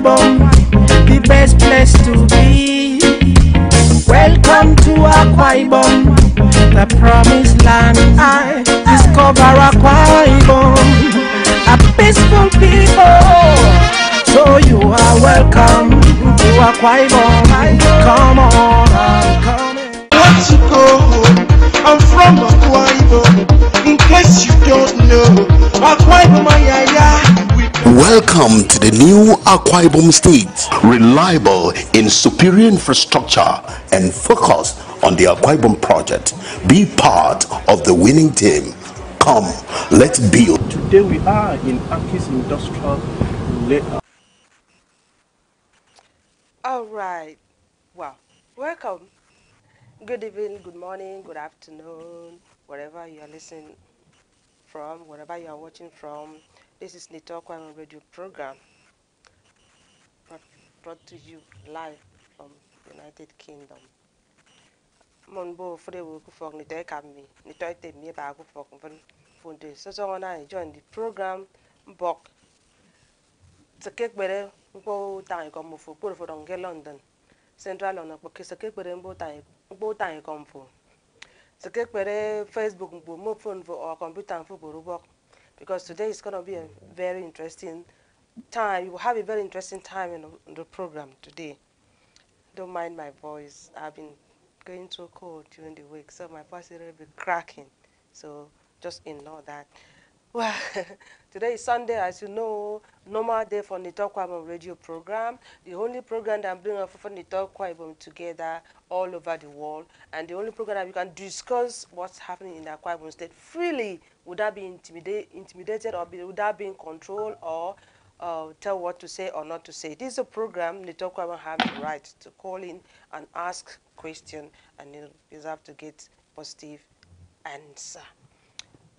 Ibom, the best place to be. Welcome to Akwa Ibom, the promised land. I discover Akwa Ibom, a peaceful people. So you are welcome to Akwa Ibom. Come on, I'm coming. I want to go home. I'm from Akwa Ibom. In case you don't know, Akwa Ibom, Welcome to the new Akwa Ibom State, reliable in superior infrastructure and focused on the Akwa Ibom project. Be part of the winning team. Come, let's build. Today we are in Aki's industrial layout. All right. Well, welcome. Good evening, good morning, good afternoon, wherever you are listening from, wherever you are watching from. This is Nitokwa radio program brought to you live from United Kingdom. Monbo for the work for Nitekami, Nitoite me back for Funde. So when I joined the program, Bok. It's a cake better, go time come for put for London. Central London, because a cake better both time come for. So cake better Facebook, move phone for or computer and for work. Because today is gonna be a very interesting time. You will have a very interesting time in the program today. Don't mind my voice. I've been going too cold during the week, so my voice will be cracking. So just ignore that. Well, today is Sunday, as you know, normal day for Nitokwa Ibom radio program. The only program that I'm bringing up for Nitokwa Ibom together all over the world, and the only program that we can discuss what's happening in the Akwa Ibom State freely without being intimidated or without being controlled or tell what to say or not to say. This is a program Nitokwa Ibom have the right to call in and ask questions, and you have to get positive answer.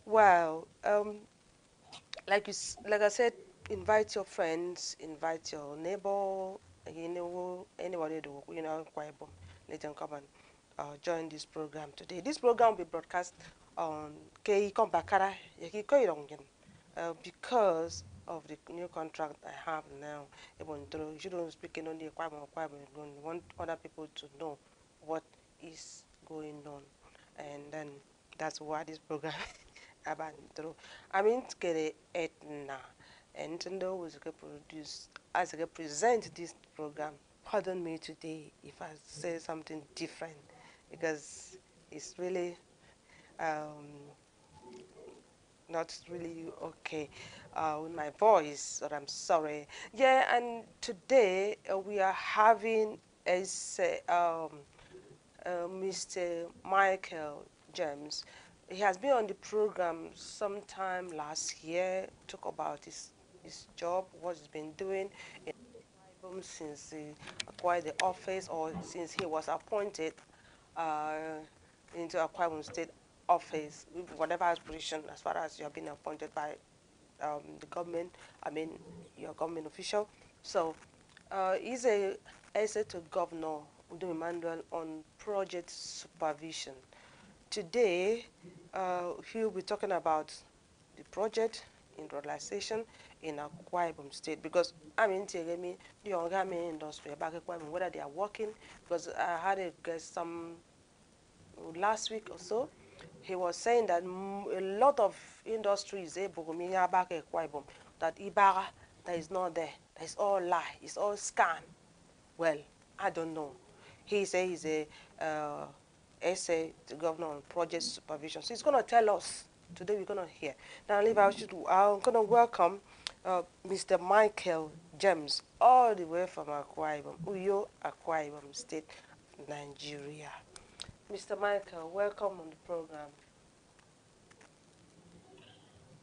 Well, like I said, invite your friends, invite your neighbor, anybody let them come and join this program today. This program will be broadcast on Bakara because of the new contract I have now. You shouldn't speak only you want other people to know what is going on, and then that's why this program. I mean, get etna, and was produce as I present this program. Pardon me today if I say something different, because it's really not really okay with my voice, but I'm sorry. Yeah, and today we are having Mr. Micheal James. He has been on the program sometime last year, talk about his job, what he's been doing in since he acquired the office or since he was appointed into Akwa Ibom State office, whatever position, as far as you have been appointed by the government, I mean your government official. So he's a essay to Governor Mr Micheal on project supervision. Today, he'll be talking about the project in realization in Akwa Ibom State, because I mean, the origami industry, whether they are working, because I had a guest some last week or so. He was saying that a lot of industries that Ibaga, that is not there, that is all lie, it's all scam. Well, I don't know. He says he's a essay to governor on project supervision. So he's going to tell us. Today we're going to hear. Now, I'm going to welcome Mr. Micheal James, all the way from Akwa Ibom, Uyo, Akwa Ibom State, Nigeria. Mr. Micheal, welcome on the program.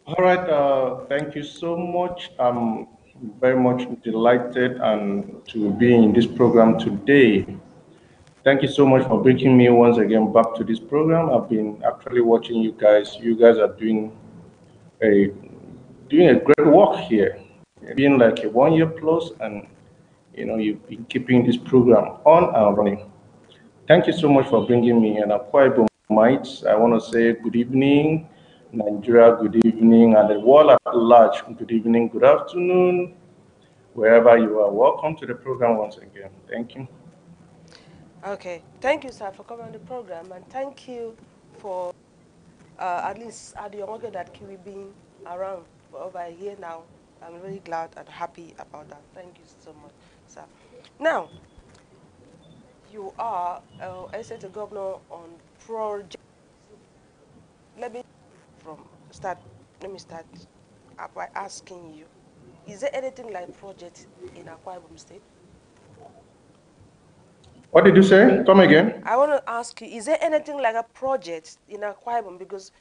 All right, thank you so much. I'm very much delighted to be in this program today. Thank you so much for bringing me once again back to this program. I've been actually watching you guys. You guys are doing a great work here. Being like a 1 year plus, and you've been keeping this program on and running. Thank you so much for bringing me. And Akwa Ibomites, I want to say good evening, Nigeria, good evening, and the world at large, good evening, good afternoon, wherever you are. Welcome to the program once again. Thank you. Okay, thank you, sir, for coming on the program, and thank you for at least at the younger that we've been around for over a year now. I'm really glad and happy about that. Thank you so much, sir. Now, you are assistant governor on project. Let me from start. Let me start by asking you: is there anything like project in Akwa Ibom State? What did you say? Come again. I want to ask you: is there anything like a project in Akwa Ibom? Because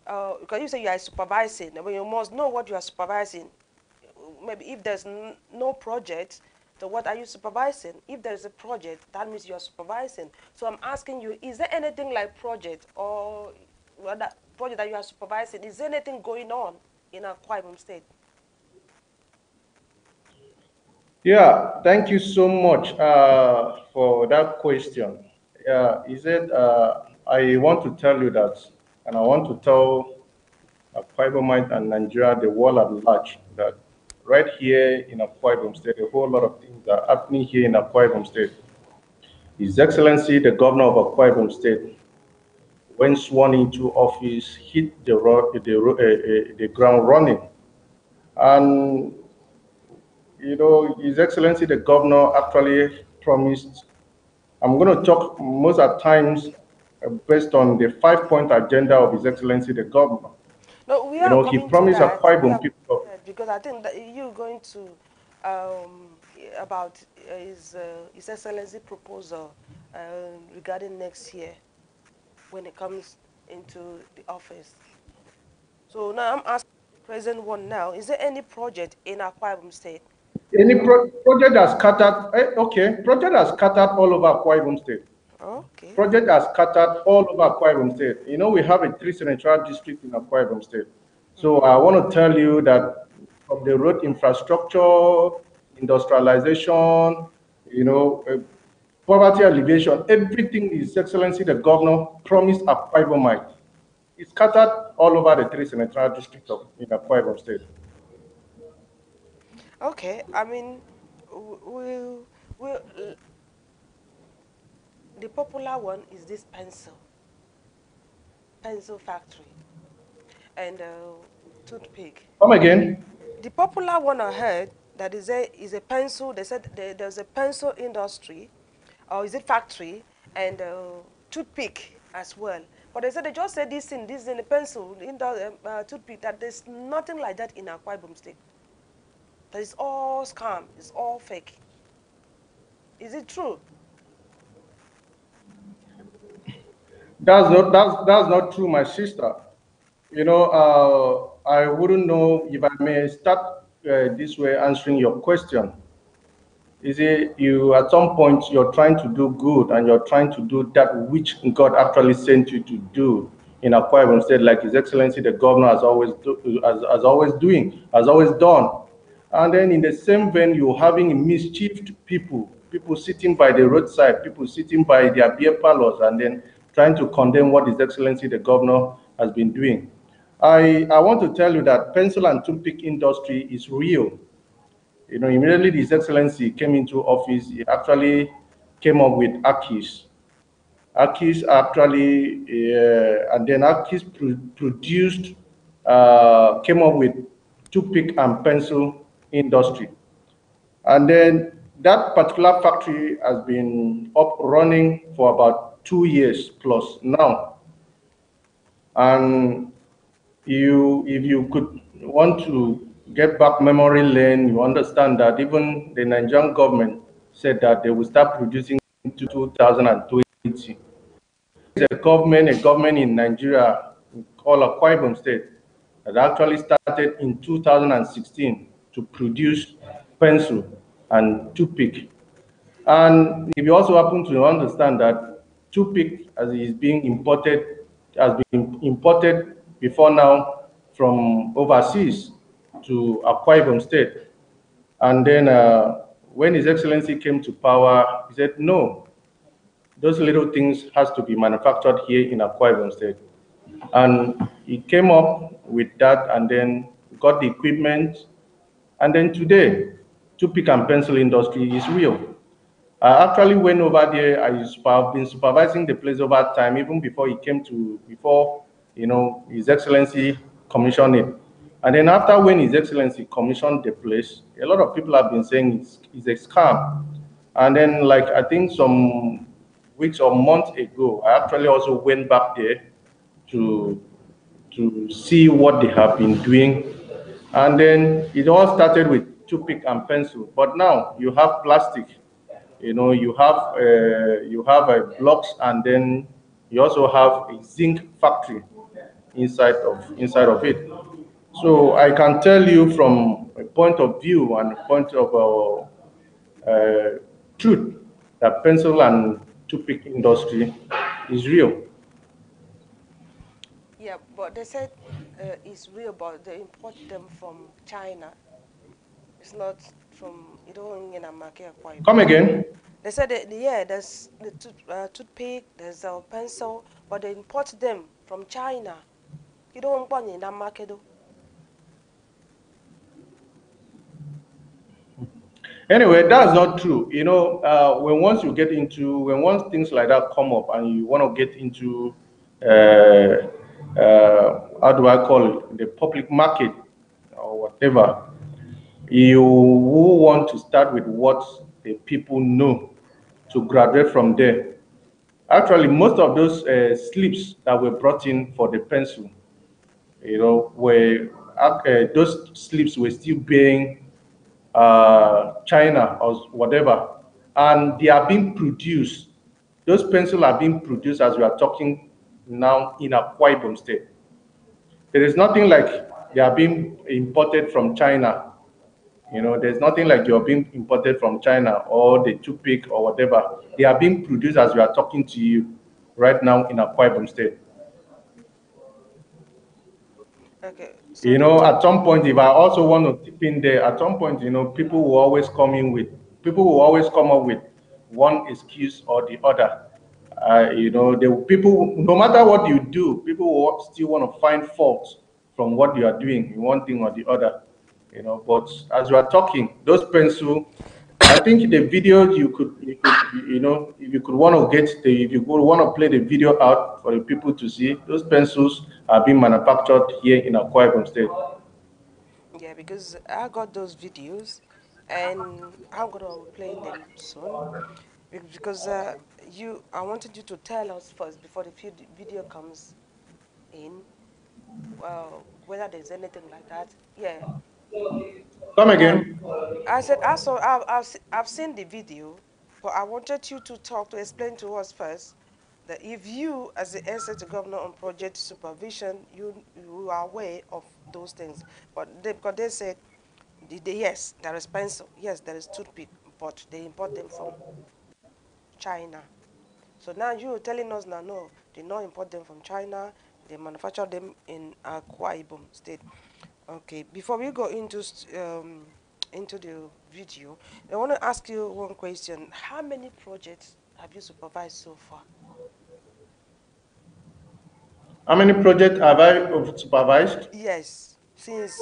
you say you are supervising, but you must know what you are supervising. Maybe if there's no project, then what are you supervising? If there's a project, that means you are supervising. So I'm asking you: is there anything like project or that project that you are supervising? Is there anything going on in Akwa Ibom State? Yeah, thank you so much for that question. Yeah, is it? I want to tell you that, and I want to tell Akwa Ibomite and Nigeria, the world at large, that right here in Akwa Ibom State, a whole lot of things are happening here in Akwa Ibom State. His Excellency, the Governor of Akwa Ibom State, when sworn into office, hit the ground running, and His Excellency, the Governor, actually promised. I'm going to talk most at times based on the 5-point agenda of His Excellency, the Governor. No, we are He coming to promised that. Akwa We Ibom are people. because I think that you're going to about His Excellency proposal regarding next year when it comes into the office. So now I'm asking the present one now: is there any project in Akwa Ibom State? Any project that's scattered, okay, project that's scattered all over Akwa Ibom State. Okay. Project are scattered all over Akwa Ibom State. We have a 3 senatorial district in Akwa Ibom State. So I want to tell you that from the road infrastructure, industrialization, poverty alleviation, everything His Excellency the Governor promised Akwa Ibomite. It's scattered all over the 3 senatorial districts in Akwa Ibom State. Okay. I mean, we the popular one is this pencil factory, and toothpick. Come again. The popular one I heard that is a pencil. They said there's a pencil industry, or is it factory, and toothpick as well. But they said they just said this in the pencil in the toothpick, that there's nothing like that in Akwa Ibom State. That is all scam. It's all fake. Is it true? That's not true, my sister. I wouldn't know if I may start this way answering your question. Is it you at some point you're trying to do good and you're trying to do that which God actually sent you to do in Akwa Ibom State, like His Excellency the Governor has always done. And then in the same vein, you're having mischieved people sitting by the roadside, people sitting by their beer parlors, and then trying to condemn what His Excellency the Governor has been doing. I want to tell you that pencil and toothpick industry is real. Immediately His Excellency came into office, he actually came up with Akis. Akis actually, and then Akis produced, came up with toothpick and pencil industry. And then that particular factory has been up running for about 2 years plus now. And if you could want to get back memory lane, you understand that even the Nigerian government said that they will start producing in 2020. There's a government in Nigeria called Akwa Ibom State that actually started in 2016 to produce pencil and toothpick. And if you also happen to understand that toothpick as is being imported, has been imported before now from overseas to Akwa Ibom State. And then when His Excellency came to power, he said, no, those little things has to be manufactured here in Akwa Ibom State. And he came up with that and then got the equipment. And then today, toothpick and pencil industry is real. I actually went over there. I've been supervising the place over time, even before he came to, before, His Excellency commissioned it. And then after when His Excellency commissioned the place, a lot of people have been saying it's a scam. And then, like, I think some weeks or months ago, I actually also went back there to see what they have been doing. And then it all started with toothpick and pencil, but now you have plastic. You have blocks, and then you also have a zinc factory inside of it. So I can tell you from a point of view and a point of truth that pencil and toothpick industry is real. Yeah, but they said it's real, but they import them from China. It's not from, you don't in a market quite. Come again. They said that, yeah, there's the toothpick, there's a pencil, but they import them from China. You don't want in that market though. Anyway, that's not true. When once things like that come up and you want to get into, how do I call it, the public market or whatever, you will want to start with what the people know to graduate from there. Actually, most of those slips that were brought in for the pencil, those slips were still being China or whatever, and they are being produced. Those pencils are being produced as we are talking now in Akwa Ibom State. There is nothing like they are being imported from China. There's nothing like you're being imported from China or the toothpick or whatever. They are being produced as we are talking to you right now in Akwa Ibom State. Okay. So At some point, if I also want to tip in there, at some point, people will always come up with one excuse or the other. The people, no matter what you do, people will still want to find faults from what you are doing in one thing or the other. But as we are talking, those pencil, I think the video if you could want to if you could want to play the video out for the people to see, those pencils are being manufactured here in Akwa Ibom State. yeah, because I got those videos, and I'm gonna be playing them soon. Because I wanted you to tell us first before the video comes in, whether there's anything like that. Yeah. Come Now, again. I said I've seen the video, but I wanted you to explain to us first that if you, as the SH governor on project supervision, you are aware of those things, but because they said, yes, there is pencil, yes, there is toothpick, but they import them from China. So now you're telling us now, no, they not import them from China, they manufacture them in Akwa Ibom State. Okay, before we go into the video, I want to ask you one question. How many projects have you supervised so far? How many projects have I supervised? Yes, since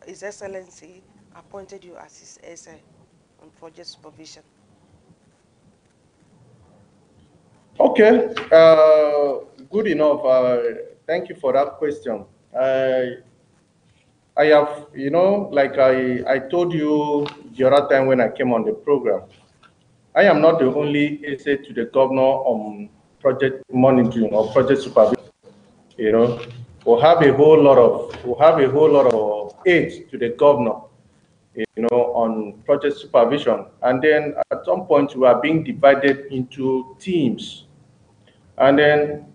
His Excellency appointed you as his SA on project supervision. Okay, good enough. Thank you for that question. I have, like I told you the other time when I came on the program, I am not the only essay to the governor on project monitoring or project supervision. We have a whole lot of aides to the governor, on project supervision. And then at some point we are being divided into teams. And then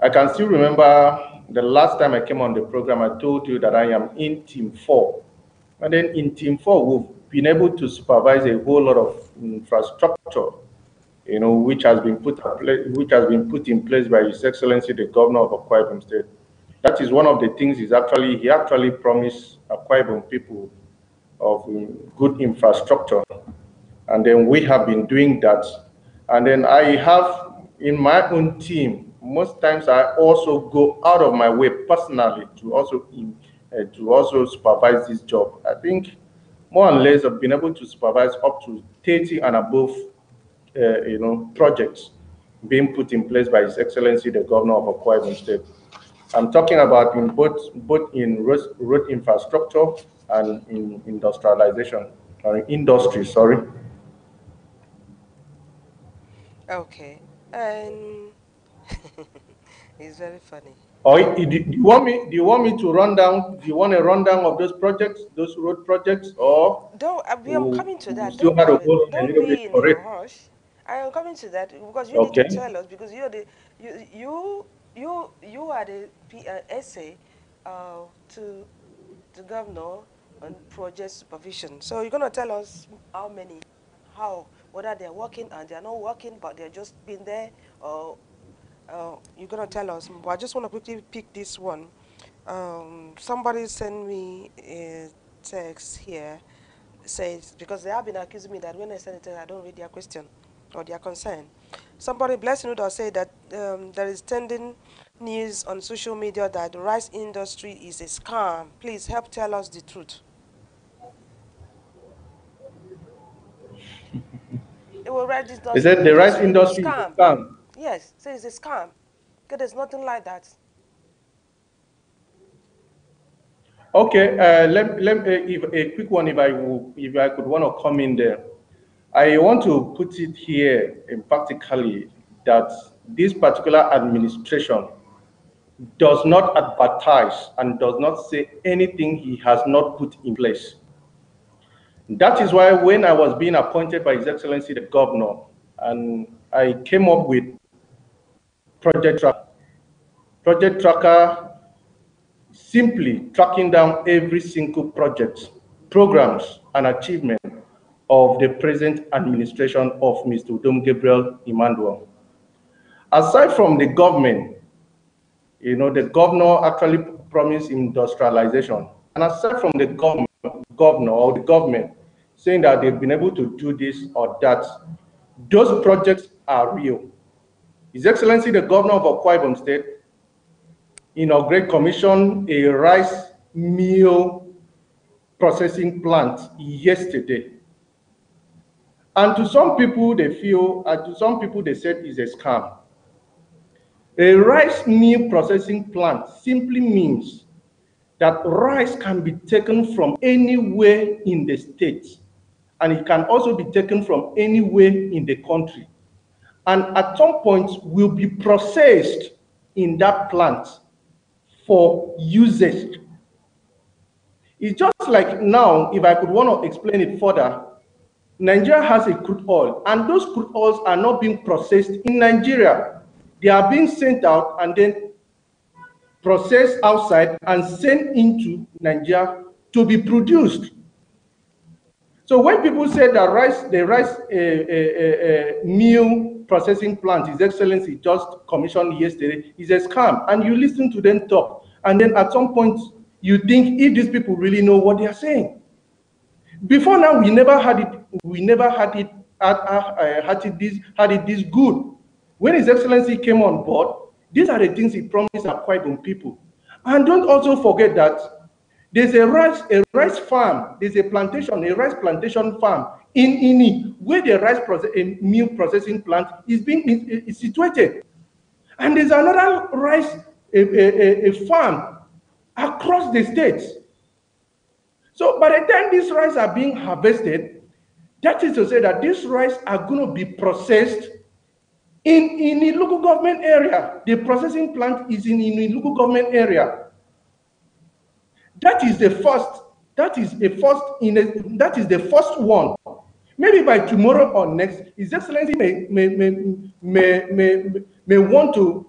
I can still remember the last time I came on the program, I told you that I am in team 4. And then in team 4, we've been able to supervise a whole lot of infrastructure, which has been put in place by His Excellency the Governor of Akwa Ibom State. That is one of the things he actually promised Akwa Ibom people of good infrastructure. And then we have been doing that. And then I have in my own team, most times I also go out of my way personally to also supervise this job. I think more or less have been able to supervise up to 30 and above projects being put in place by His Excellency the Governor of Akwa Ibom State. I'm talking about in both in road infrastructure and in industrialization, or industry, sorry. Okay. And it's very funny. Or do you want me? Do you want me to run down? Do you want a rundown of those projects, those road projects, or Don't I'm coming to we that. still Don't had to worry. hold on a Don't little bit be in for a it? rush. I am coming to that because you need to Okay. tell us because you're the you are the essay to the governor on project supervision. So you're gonna tell us how many, how, whether they're working and they're not working, but they're just been there, or you're gonna tell us. But I just want to quickly pick this one. Somebody sent me a text here. Says because they have been accusing me that when I send it, I don't read their question or their concern. Somebody blessing you say that there is trending news on social media that the rice industry is a scam. Please help tell us the truth. It will write this Is it the rice industry is industry is scam. a scam? Yes, say it's a scam. Okay, there's nothing like that. Okay. If a quick one, if I could want to come in there, I want to put it here emphatically that this particular administration does not advertise and does not say anything he has not put in place. That is why when I was being appointed by His Excellency the Governor, and I came up with Project Tracker. Project Tracker simply tracking down every single project, programs, and achievement of the present administration of Mr. Udom Gabriel Emmanuel. Aside from the government, the governor actually promised industrialization. And aside from the governor or the government saying that they've been able to do this or that, those projects are real. His Excellency, the Governor of Akwa Ibom State, inaugurated commission a rice meal processing plant yesterday. And to some people, they feel, and to some people, they said it's a scam. A rice meal processing plant simply means that rice can be taken from anywhere in the state, and it can also be taken from anywhere in the country, and at some point will be processed in that plant for usage. It's just like now, if I could want to explain it further, Nigeria has a crude oil, and those crude oils are not being processed in Nigeria. They are being sent out and then processed outside and sent into Nigeria to be produced. So when people say that the rice meal processing plant, His Excellency just commissioned yesterday, is a scam, and you listen to them talk, and then at some point you think if these people really know what they are saying. Before now, we never had it. We never had it. Had it this good. When His Excellency came on board, these are the things he promised Akwa Ibom people. And don't also forget that there's a rice farm. There's a rice plantation farm in Ini, where the meal processing plant is situated. And there's another rice a farm across the states. So by the time these rice are being harvested, that is to say that these rice are going to be processed in the local government area. The processing plant is in the local government area. That is the first. That is the first one. Maybe by tomorrow or next, His Excellency may want to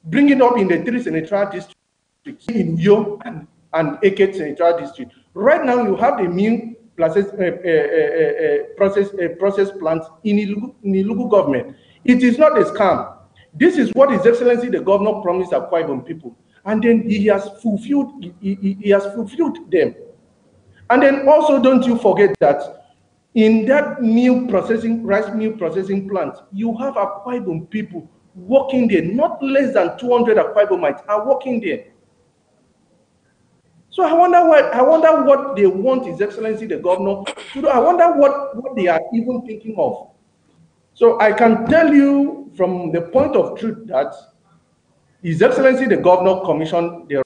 bring it up in the 3 Senatorial districts in Uyo and Eket Senatorial district. Right now, you have the meal process plant in the local government. It is not a scam. This is what His Excellency the Governor promised Akwa Ibom people, and then he has fulfilled. He has fulfilled them. And then also, don't you forget that in that rice meal processing plant, you have Akwa Ibom people working there. Not less than 200 Akwa Ibomites are working there. So I wonder what they want His Excellency the Governor to do. I wonder what they are even thinking of. So I can tell you from the point of truth that His Excellency the Governor commissioned the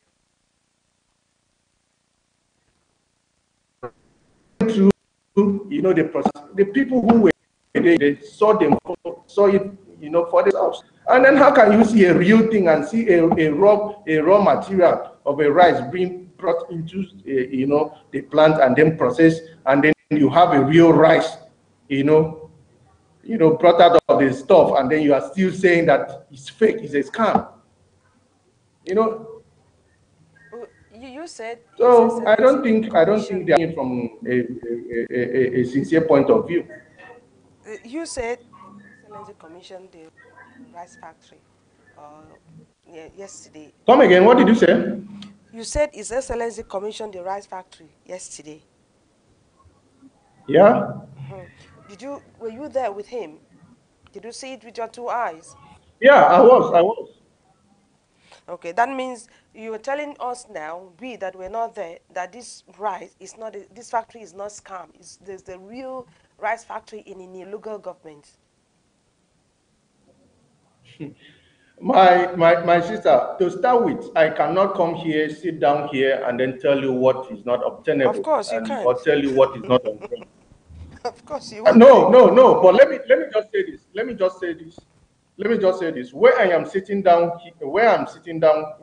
through, the process. The people who were there, they saw it, for themselves. And then how can you see a real thing and see a raw material of a rice being brought into, the plant and then processed, and then you have a real rice, brought out of the stuff, and then you are still saying that it's fake, it's a scam. You said. So I don't think they're from a sincere point of view. You said Excellency commissioned the rice factory yesterday. Come again, what did you say? You said His Excellency commissioned the rice factory yesterday. Yeah. Were you there with him? Did you see it with your 2 eyes? Yeah, I was. Okay, that means you are telling us now, we that were not there, that this rice is not, this factory is not scam. There's the real rice factory in a local government. My sister, to start with, I cannot come here, sit down here, and then tell you what is not obtainable. Of course you can't. Or tell you what is not obtainable. Of course you won't. No. But let me just say this. Where I'm sitting down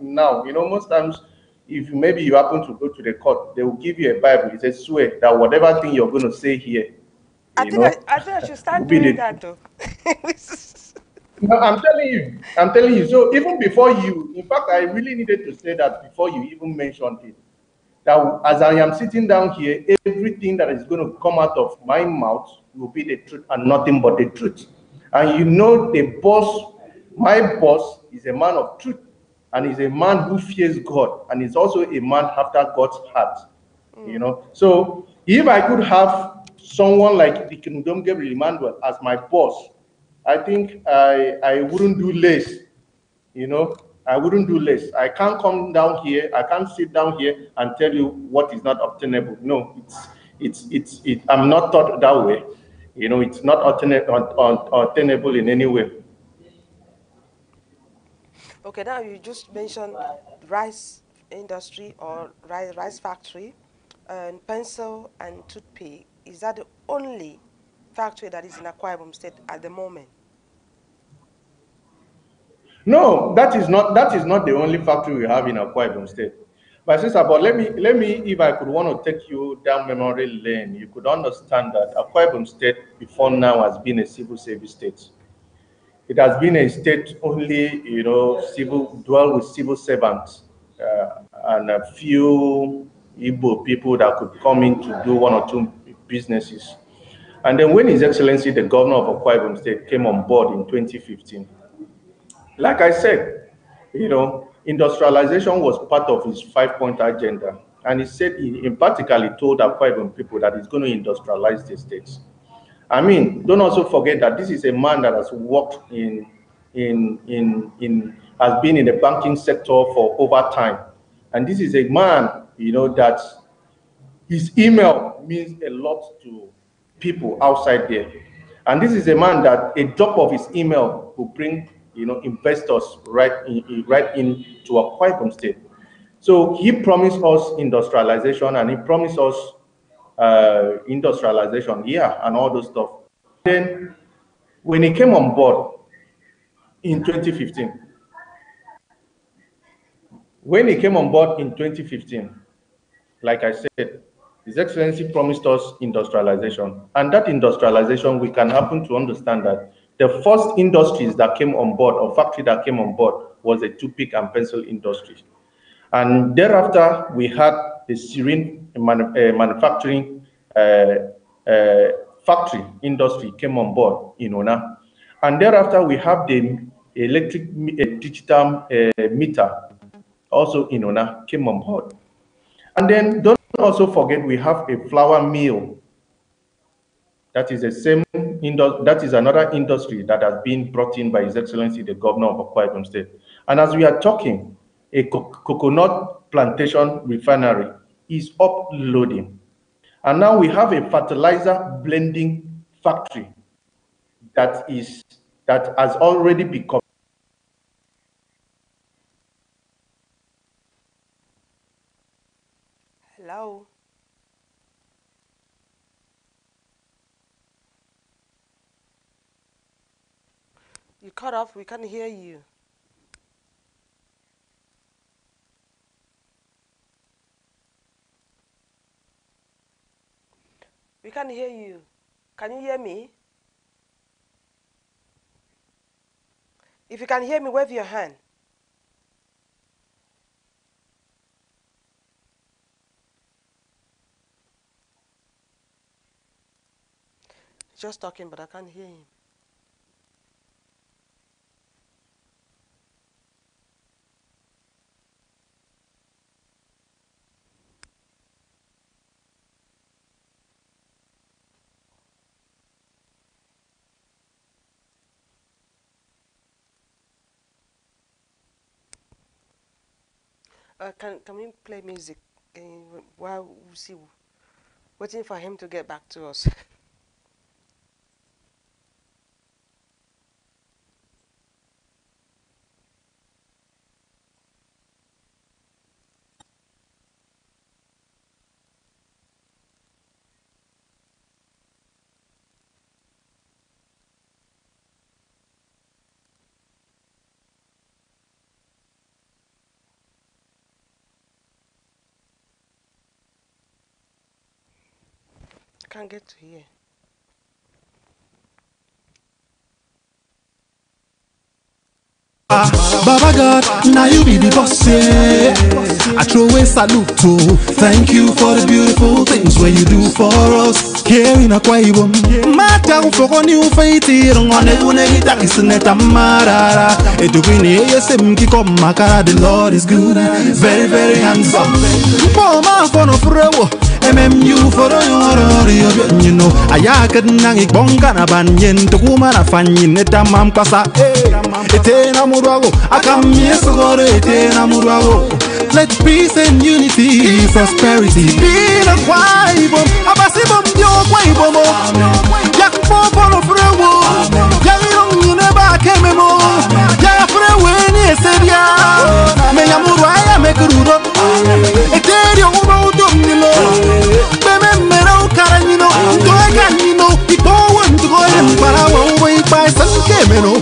now, most times, if maybe you happen to go to the court, they will give you a Bible. It says, swear that whatever thing you're going to say here, I think I should start doing that though. No, I'm telling you. So even before you, in fact, I really needed to say that before you even mentioned it. That as I am sitting down here, everything that is going to come out of my mouth will be the truth and nothing but the truth. And my boss is a man of truth, and is a man who fears God, and is also a man after God's heart. So if I could have someone like the Kingdom Gabriel Emmanuel as my boss, I think I wouldn't do less. I wouldn't do less. I can't come down here. I can't sit down here and tell you what is not obtainable. No, I'm not taught that way. It's not obtainable in any way. Okay, now you just mentioned rice industry or rice factory, and pencil and toothpick. Is that the only factory that is in Akwa Ibom State at the moment? No, that is not the only factory we have in Akwa Ibom State. My sister, but let me, if I could want to take you down memory lane, you could understand that Akwa Ibom State before now has been a civil service state. It has been a state only, dwell with civil servants and a few Igbo people that could come in to do one or two businesses. And then when His Excellency, the Governor of Akwa Ibom State, came on board in 2015, like I said, industrialization was part of his 5-point agenda. And he said, he practically told Akwa Ibom people that he's going to industrialize the states. I mean, don't also forget that this is a man that has worked has been in the banking sector for over time. And this is a man, that his email means a lot to people outside there. And this is a man that a drop of his email will bring, investors right into Akwa Ibom State. So he promised us industrialization, and he promised us industrialization, and all those stuff. Then when he came on board in 2015, like I said, His Excellency promised us industrialization. And that industrialization, we can happen to understand that the first industries that came on board, or factory that came on board, was the toothpick and pencil industry. And thereafter, we had the syringe manufacturing factory industry came on board in Ona. And thereafter, we have the electric digital meter also in Ona came on board. And then don't also forget, we have a flour mill. That is another industry that has been brought in by His Excellency, the Governor of Akwa Ibom State. And as we are talking, a coconut plantation refinery is uploading. And now we have a fertilizer blending factory that has already become. Hello. You cut off, we can't hear you. We can't hear you. Can you hear me? If you can hear me, wave your hand. Just talking, but I can't hear him. Can we play music while we see, waiting for him to get back to us? Can't get to hear. Baba God, now you be the boss, yeah. I throw a salute to. Thank you for the beautiful things where you do for us. Here in Akwa Ibom, Mata for new faith, on a unita is neta marara. Edukini yesem kiko makara. The Lord is good, very very handsome. Mama kono frewo. MMU for you know, I can nangi bonga na banyen to woman a fanyin neta mam kasa. Etena murago, I come yes or etena murago. Let peace and unity, prosperity be in a Kwaibom. Abasibom yo Kwaibomo. Yak Popo Frewo. Yang you never came more. Yak Frewen is Seria. May Amuraya make a rudo. Eterio Uno Domino. Bemero Caranino. Doeganino. People want to go and Parawa way by San Gemeno.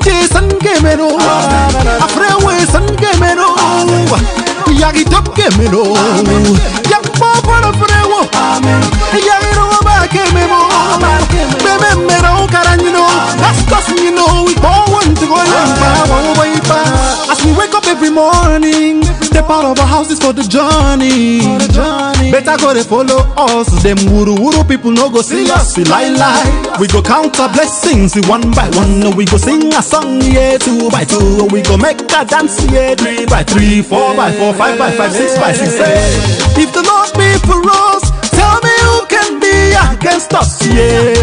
Jason Gemeno. A freeway San Gemeno. Yagi top Gemeno. Yak Papa Frewo. Yagi back Gemeno. Bemero Caranino. That's just you know we all want to go and Parawa way by. As we wake up every morning, step out of our houses for the journey. Better go to follow us. Them wuru people no go see us. Lie. We go count our blessings one by one. We go sing a song, yeah, 2 by 2. We go make a dance, yeah, 3 by 3, 4 by 4, 5 by 5, 6 by 6. If the Lord be for us, tell me who can be against us, yeah.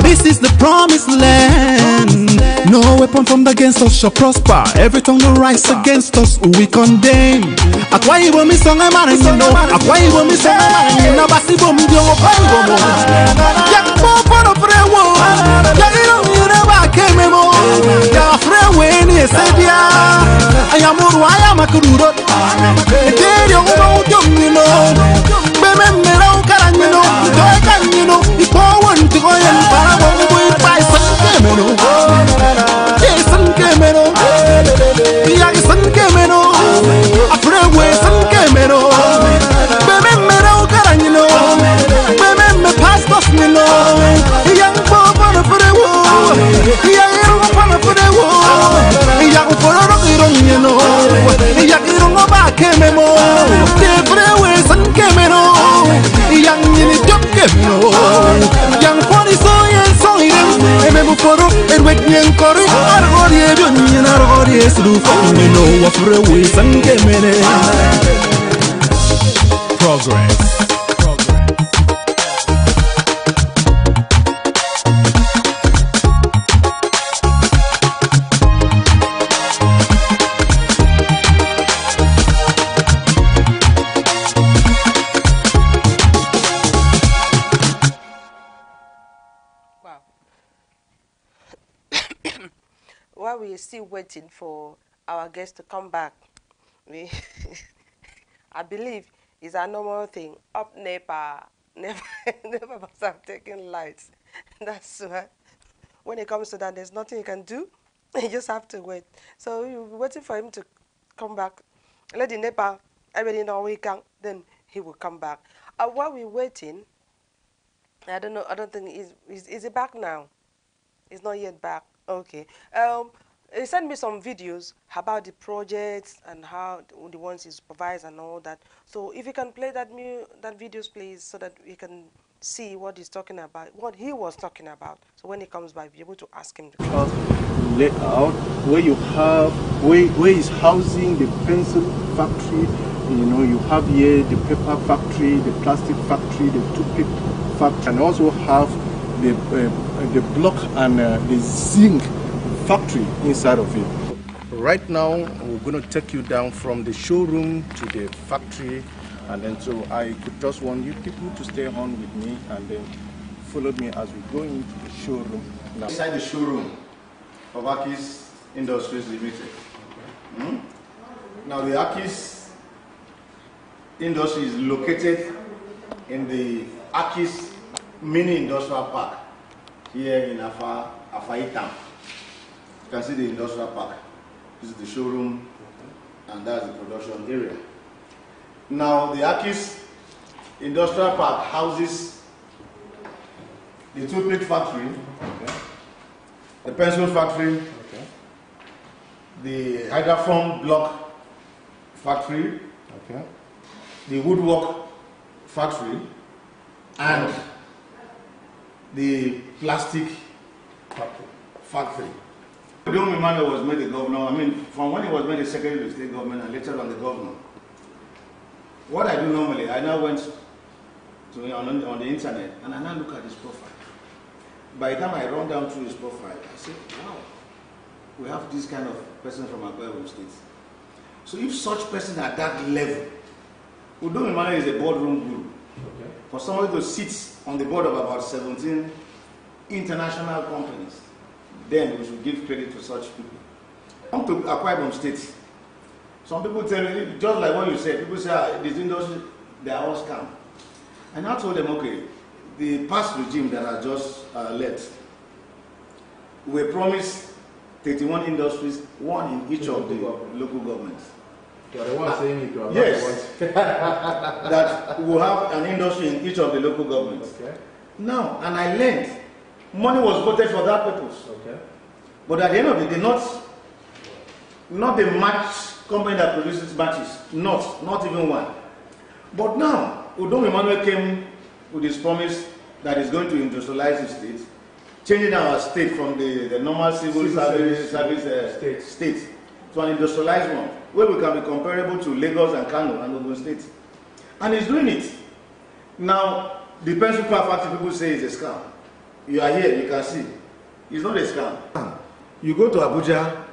This is the promised land. No weapon formed against us shall prosper. Every tongue that rise against us we condemn. Akwa Ibom is song man, you know. Akwa Ibom is song man, you know. Basibom yo Akwa Ibom. Yak Popo no frewo. Yak you never came more. Yak frewo ni sedia. Ayamuru ayama kururo. Eterio uno you know. Bemero karanyino. Doekanino. People want to go and Parawa way by San Gemeno. Jason Gemeno. San Gemeno. A freeway San Gemeno. Bemero Caranino. Bememe Pastos Mino. Young Bob on a freeway. Young Papa for the war. Young Poro, you know. Young Nova Kememo. The freeway San Gemeno. Young Top Gemeno. Young Pony so and then for and with young Cory, Progress. while we're still waiting for our guests to come back, I believe it's a normal thing. Up NEPA, never must have taken lights. That's why when it comes to that, there's nothing you can do. You just have to wait. So you're waiting for him to come back. Let the NEPA, everybody know we can, then he will come back. While we're waiting, I don't know, I don't think, is it back now? It's not yet back. Okay. He sent me some videos about the projects and how the ones he supervised and all that. So if you can play that videos, please, so that we can see what he's talking about, what he was talking about. So when he comes by, be able to ask him. Layout where you have where is housing the pencil factory. You know, you have here the paper factory, the plastic factory, the toothpick factory, and also have the block and the zinc factory inside of it. Right now, we're going to take you down from the showroom to the factory, and then so I could just want you people to stay on with me and then follow me as we go into the showroom. Now, inside the showroom of Akis Industries Limited. Okay. Now, the Akis Industry is located in the Akis Mini Industrial Park here in Afai Town. You can see the industrial park. This is the showroom, and that's the production area. Now, the Akis Industrial Park houses the toothpick factory, okay, the pencil factory, okay, the hydroform block factory, okay, the woodwork factory, and the plastic factory. Don Emmanuel was made the governor. I mean, from when he was made the secretary of the state government and later on the governor. What I do normally, I now went to on the internet and I now look at his profile. By the time I run down through his profile, I say, wow, we have this kind of person from Akwa Ibom State. So if such person at that level, Don Emmanuel is a boardroom guru. Okay. For somebody to sit on the board of about 17 international companies, then we should give credit to such people. Come to Akwa Ibom State. Some people tell me, just like what you said, people say, this industry, they are all scam. And I told them, okay, the past regime that I just led, we promised 31 industries, one in each of the local governments. You are the one saying it. Yes. That we'll have an industry in each of the local governments. Okay. Now, and I learned, money was voted for that purpose. Okay. But at the end of the day, not the match company that produces matches, not even one. But now, Don Emmanuel came with his promise that he's going to industrialize the state, changing our state from the normal civil service state to an industrialized one, where we can be comparable to Lagos and Kano and Ogun State. And he's doing it. Now, the pencil factory people say is a scam. You are here, you can see. It's not a scam. You go to Abuja,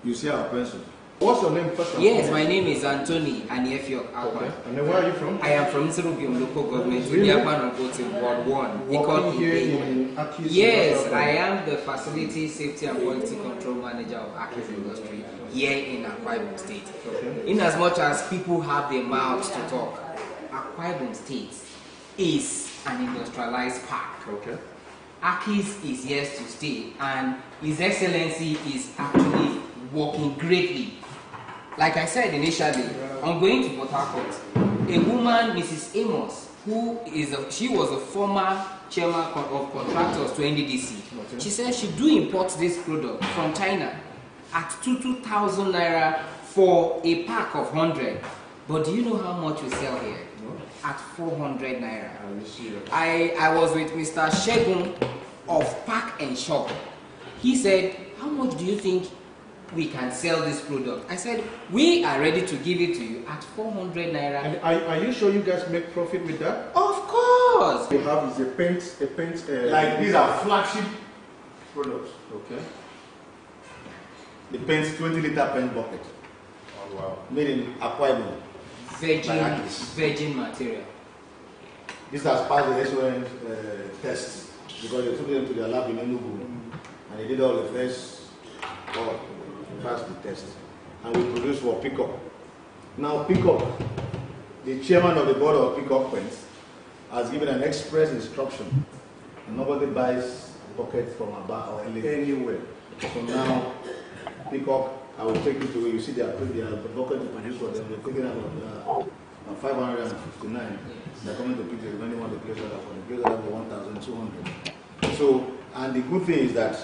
you see our pencil. What's your name first? Yes, my name is Anthony Aniefio Akwa. Okay. And then where are you from? I am from Nserubium local government, really? Ward 1. Working here in Akis? Yes, I am the Facility Safety and Quality Control Manager of Akis Industry here in Akwa Ibom State. Okay. In as much as people have their mouths to talk, Akwa Ibom State is an industrialized park. Okay. Akis is here to stay, and His Excellency is actually working greatly. Like I said initially, I'm going to Port Harcourt. A woman, Mrs. Amos, she was a former chairman of contractors to NDDC. Okay. She said she do import this product from China at 2,000 naira for a pack of 100. But do you know how much we sell here? No. At 400 naira. I was with Mr. Shegun of Pack and Shop. He said, how much do you think we can sell this product? I said, we are ready to give it to you at 400 naira. And are you sure you guys make profit with that? Of course! You have is a paint. Like these are flagship products. Okay. The paint, 20-liter paint bucket. Oh wow. Made in Akwa Ibom. Virgin material. This has passed the SON test because they took them to their lab in Enugu and they did all the first or pass the test. And we produce for Peacock. Now Peacock, the chairman of the board of Peacock Pens, has given an express instruction. Nobody buys buckets from a bar or anywhere. So now Peacock, I will take it to where you see the bucket to produce for them. They're taking about 559. They're coming to pick the remaining one, the place order for the place order for 1,200. So, and the good thing is that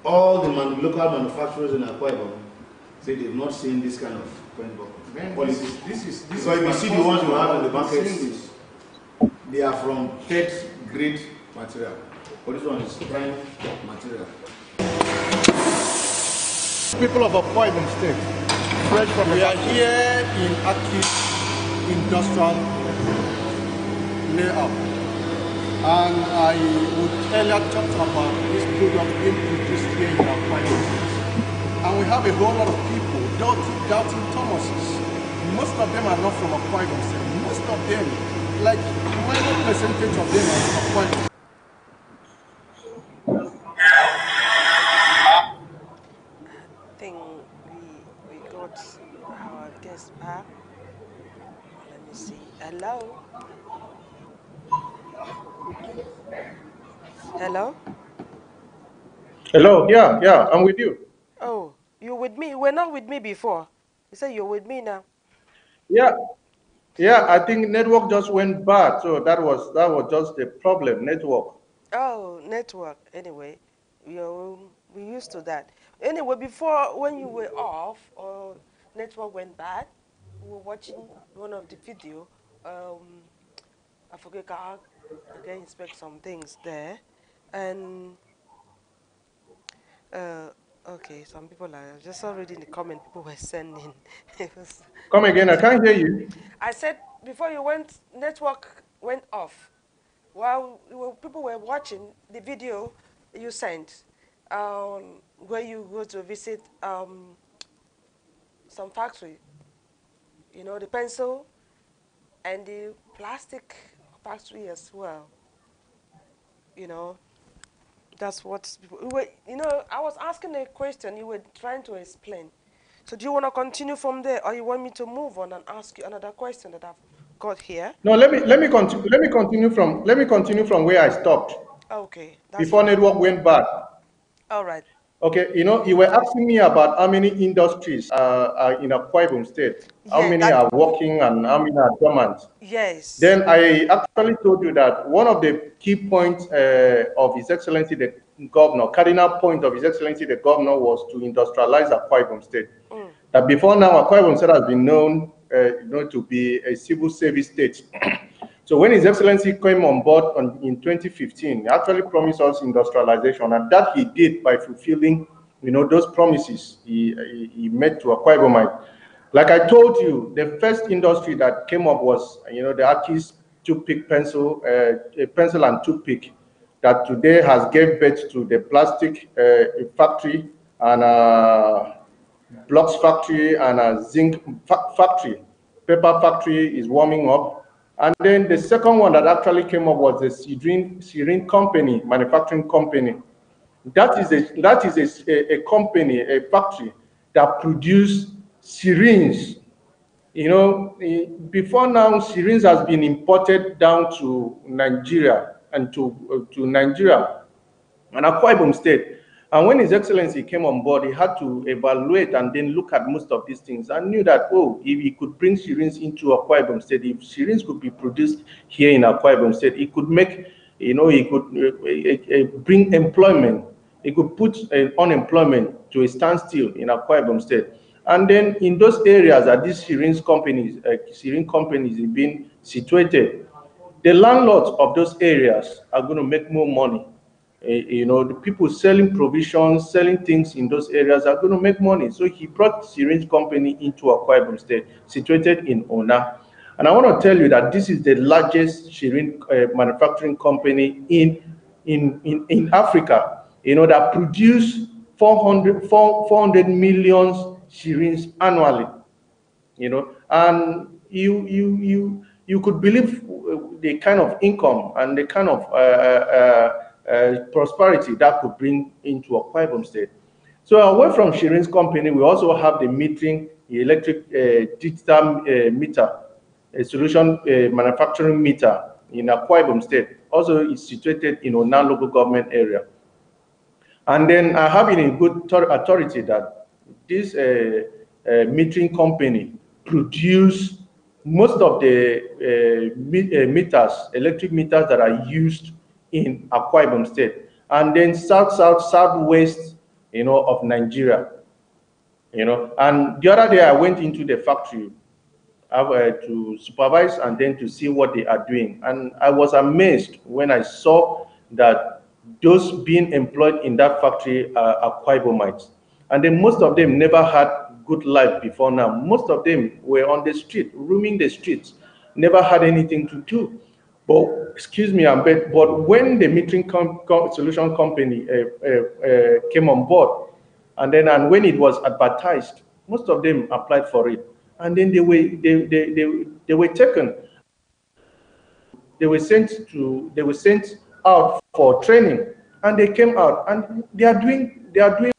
all the local manufacturers in Akwa Ibom say they've not seen this kind of pen bucket. This so if you see the ones you have in the market, they are from third grade material. But this one is prime material. People of Akwa Ibom State, we are here in active industrial layout, and I would earlier talk about this product being produced here in Akwa Ibom State. And we have a whole lot of people doubting Thomases. Most of them are not from Akwa Ibom State. Most of them, like a minor percentage of them are from Akwa Ibom. We got our guest back. Let me see. Hello. Hello. Hello. Yeah, I'm with you. Oh, you with me? You were not with me before. You said you're with me now. Yeah. I think network just went bad, so that was just the problem. Network. Oh, network. Anyway, we used to that. Anyway, before when you were off or network went bad, we were watching one of the video. I forget how I can inspect some things there, and okay, some people are just already in the comment. People were sending. Come again. I can't hear you. I said before you went, network went off. While people were watching the video you sent, where you go to visit some factory, the pencil and the plastic factory as well. That's what people, I was asking a question, you were trying to explain. So do you want to continue from there, or you want me to move on and ask you another question that I've got here? No, let me continue from where I stopped. Okay, that's before fine. network went bad. All right. Okay, you were asking me about how many industries are in Akwa Ibom State, how Yeah, many are working and how many are dormant. yes. Then I actually told you that one of the key points of His Excellency the Governor, cardinal point of His Excellency the Governor, was to industrialize Akwa Ibom State. That before now, Akwa Ibom State has been known to be a civil service state. So when His Excellency came on board in 2015, he actually promised us industrialization, and that he did by fulfilling, those promises he made to Akwa Ibomite. Like I told you, the first industry that came up was, the Aki's toothpick pencil, pencil and toothpick, that today has gave birth to the plastic factory and blocks factory and a zinc factory. Paper factory is warming up. And then the second one that actually came up was the Syringe company, manufacturing company. That is a company, a factory that produces syringes. Before now, syringes has been imported down to Nigeria and to Nigeria and Akwa Ibom State. And when His Excellency came on board, he had to evaluate and then look at most of these things and knew that, if he could bring syringes into Akwa Ibom State, if syringes could be produced here in Akwa Ibom State, he could make, he could bring employment. He could put unemployment to a standstill in Akwa Ibom State. And then in those areas that these syringe companies have been situated, the landlords of those areas are going to make more money. The people selling provisions, selling things in those areas are going to make money. So he brought syringe company into Akwa Ibom State, situated in Ona. And I want to tell you that this is the largest syringe manufacturing company in Africa, that produce 400 million syringes annually. And you could believe the kind of income and the kind of prosperity that could bring into Akwa Ibom State. So away from Shirin's company, we also have the metering, the electric digital meter, a solution manufacturing meter in Akwa Ibom State. Also is situated in Onan local government area. And then I have it in good authority that this metering company produce most of the meters, electric meters that are used in Akwa Ibom State, and then southwest, of Nigeria, And the other day I went into the factory to supervise and then to see what they are doing, and I was amazed when I saw that those being employed in that factory are Akwa Ibomites, and then most of them never had good life before now. Most of them were on the street, roaming the streets, never had anything to do. But excuse me, but when the metering solution company came on board, and when it was advertised, most of them applied for it, and then they were taken. They were sent out for training, and they came out, and they are doing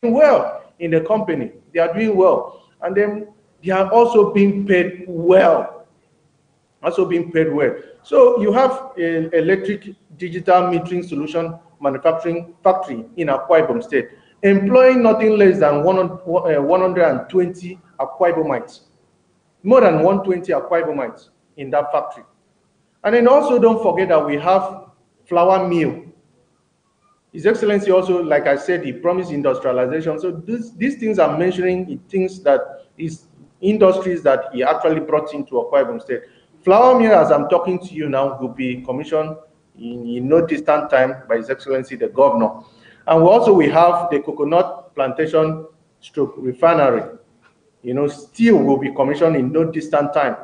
well in the company. They are doing well, and then they are also being paid well. So you have an electric digital metering solution manufacturing factory in Akwa Ibom State, employing nothing less than 120 Akwa Ibomites, more than 120 Akwa Ibomites in that factory. And then also don't forget that we have flour mill. His Excellency also, like I said, he promised industrialization. So these things are mentioning things that is industries that he actually brought into Akwa Ibom State. Flour mill, as I'm talking to you now, will be commissioned in no distant time by His Excellency the Governor. And we have the coconut plantation stroke refinery. Steel will be commissioned in no distant time.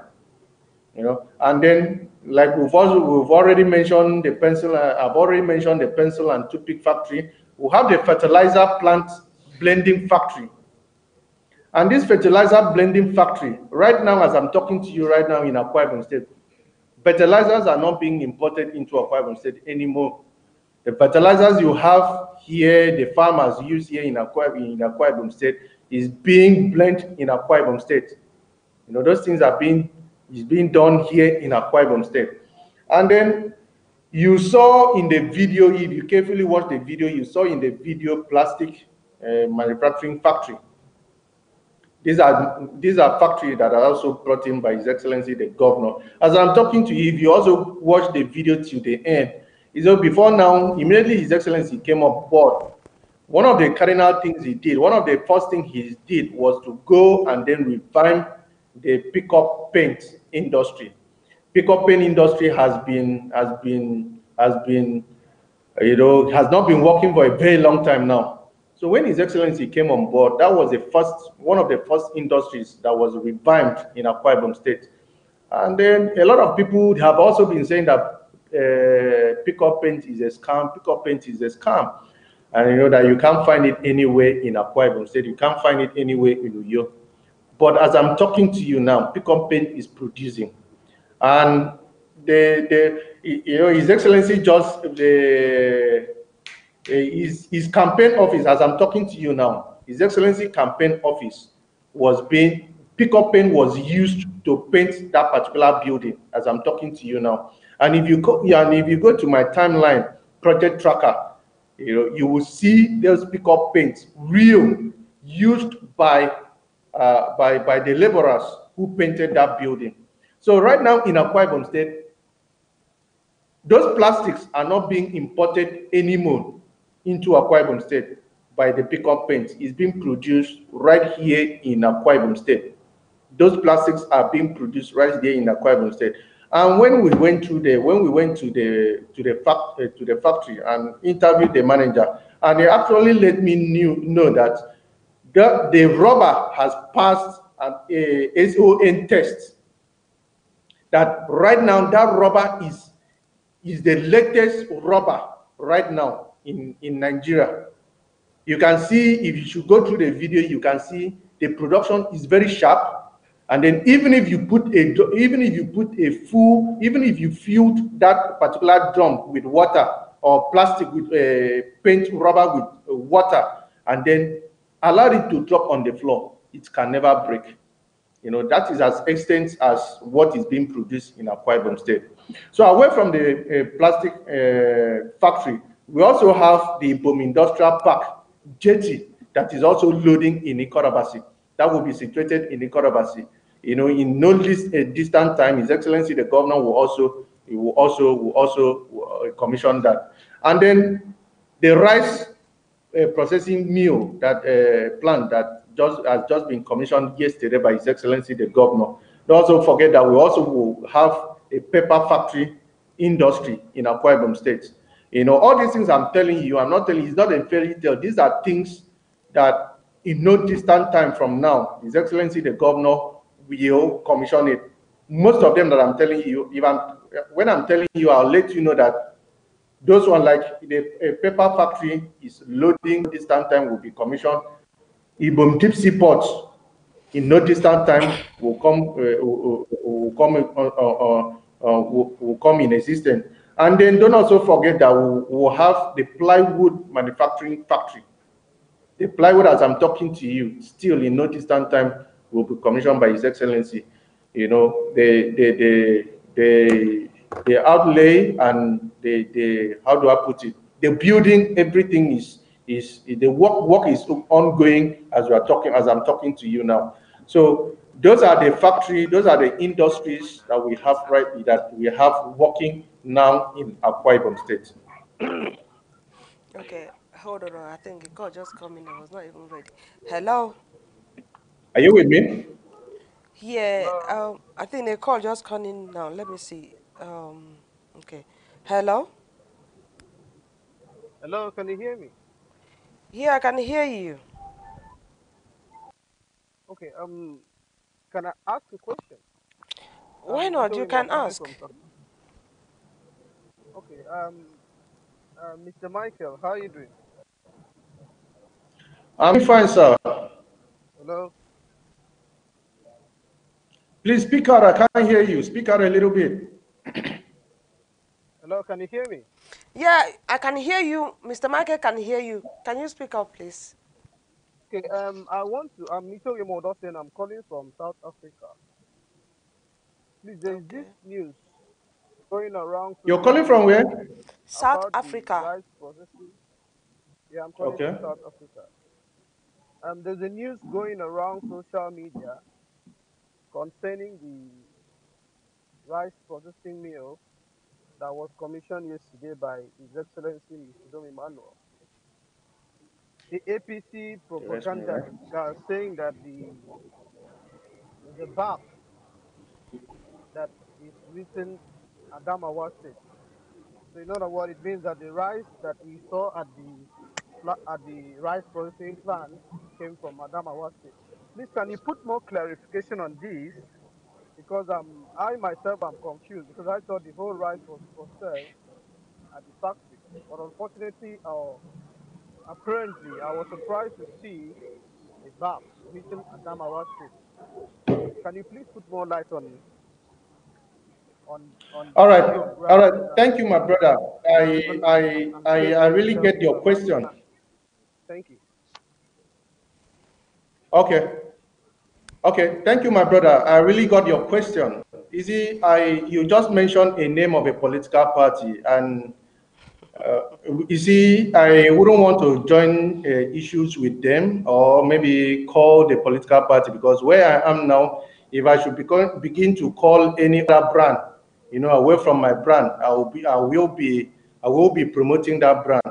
And then, like we've already mentioned the pencil. I've already mentioned the pencil and toothpick factory. We have the fertilizer plant blending factory. And this fertilizer blending factory, right now, as I'm talking to you right now in Akwa Ibom State, fertilizers are not being imported into Akwa Ibom State anymore. The fertilizers you have here, the farmers use here in Akwa Ibom State, is being blended in Akwa Ibom State. Those things is being done here in Akwa Ibom State. And then you saw in the video, if you carefully watch the video, you saw in the video plastic manufacturing factory. These are factories that are also brought in by His Excellency the Governor. As I'm talking to you, if you also watch the video till the end, before now, immediately His Excellency came on board. One of the cardinal things he did, one of the first things he did was to go and then revamp the pickup paint industry. Pickup paint industry has not been working for a very long time now. So when His Excellency came on board, that was one of the first industries that was revamped in Akwa Ibom State. And then a lot of people have also been saying that pickup paint is a scam. Pickup paint is a scam, and that you can't find it anywhere in Akwa Ibom State. You can't find it anywhere in Uyo. But as I'm talking to you now, pickup paint is producing, and His Excellency just his campaign office, as I'm talking to you now, His Excellency campaign office pickup paint was used to paint that particular building as I'm talking to you now. And if you go to my timeline project tracker, you will see those pickup paints used by the laborers who painted that building. So right now in Akwa Ibom State, those plastics are not being imported anymore into Akwa Ibom State by the pickup paint. It's being produced right here in Akwa Ibom State. Those plastics are being produced right here in Akwa Ibom State. And when we went to the factory and interviewed the manager, and they actually let me know that the rubber has passed a SON test. That right now that rubber is the latest rubber right now in Nigeria. You can see, if you should go through the video, you can see the production is very sharp. And then even if you filled that particular drum with water or plastic with paint rubber with water, and then allow it to drop on the floor, it can never break. You know, that is as extent as what is being produced in Akwa Ibom State. So away from the plastic factory, we also have the Ibom Industrial Park, jetty, that is also loading in Ikorabasi. That will be situated in Ikorabasi. You know, in no least a distant time, His Excellency the Governor will also commission that. And then the rice processing mill, that plant that has just been commissioned yesterday by His Excellency the Governor. Don't also forget that we also will have a paper factory industry in Akwa Ibom State. You know, all these things I'm telling you, I'm not telling you, it's not a fairy tale. These are things that in no distant time from now, His Excellency the Governor will commission it. Most of them that I'm telling you, when I'm telling you, I'll let you know that those one, like the paper factory is loading, distant time will be commissioned. Ibom Deep Sea Ports in no distant time will come in existence. And then don't also forget that we'll have the plywood manufacturing factory. The plywood, as I'm talking to you, still in no distant time will be commissioned by His Excellency. You know, the outlay and the how do I put it? The building, everything is the work is ongoing as I'm talking to you now. So those are the factory, those are the industries that we have working now in Akwa Ibom State. Okay, hold on. I think the call just coming. I was not even ready. Hello. Are you with me? Yeah. I think the call just coming now. Let me see. Okay. Hello. Hello, can you hear me? Yeah, I can hear you. Okay, can I ask a question? Why not? You Utomi, I'm can calling ask. from Okay, Mr. Michael, how are you doing? I'm fine, sir. Hello? Please speak out. I can't hear you. Speak out a little bit. Hello, can you hear me? Yeah, I can hear you. Mr. Michael can hear you. Can you speak up, please? Okay, I'm Mito Yemodosian, I'm calling from South Africa. Please, there is this Okay. news going around You're social calling from media where? South about the Africa. rice processing. Yeah, I'm calling from Okay. South Africa. There's a news going around social media concerning the rice processing mill that was commissioned yesterday by His Excellency Mr. Micheal. The APC Arrest me, propaganda right? are saying that there's a map that is written Adamawa State. So in other words, it means that the rice that we saw at the rice processing plant came from Adamawa State. Please, can you put more clarification on this? Because I myself am confused because I thought the whole rice was processed at the factory, but unfortunately, apparently, I was surprised to see a map written Adamawa State. Can you please put more light on All the right. All right. geography that Thank you, my brother. was given and I stated really itself get is your on my question. plant? Thank you. Okay. Okay. Thank you, my brother. I really got your question. You see, you just mentioned a name of a political party, and you see, I wouldn't want to join issues with them or maybe call the political party, because where I am now, if I should begin to call any other brand, you know, away from my brand, I will be promoting that brand.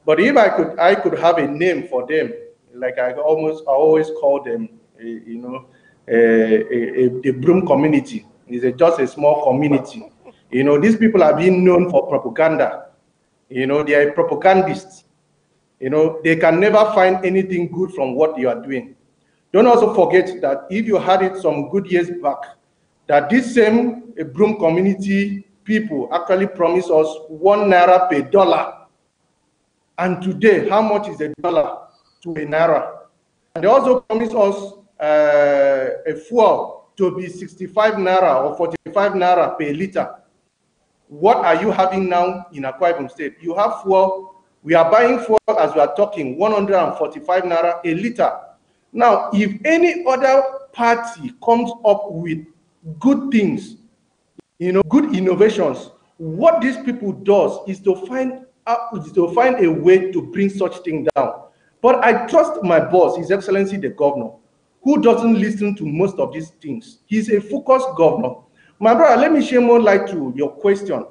But if I could have a name for them, like I always call them, you know, the Broom community. It's just a small community. You know, these people are being known for propaganda. You know, they are propagandists. You know, they can never find anything good from what you are doing. Don't also forget that if you had it some good years back, that this same Broom community people actually promised us £1 per dollar. And today, how much is a dollar to a naira? And they also promised us a fuel to be 65 naira or 45 naira per liter. What are you having now in Akwa Ibom State? You have fuel We are buying fuel as we are talking, 145 naira a liter. Now, if any other party comes up with good things, good innovations, what these people does is to find a way to bring such thing down. But I trust my boss, His Excellency the Governor, who doesn't listen to most of these things. He's a focused governor. My brother, let me share more light to your question.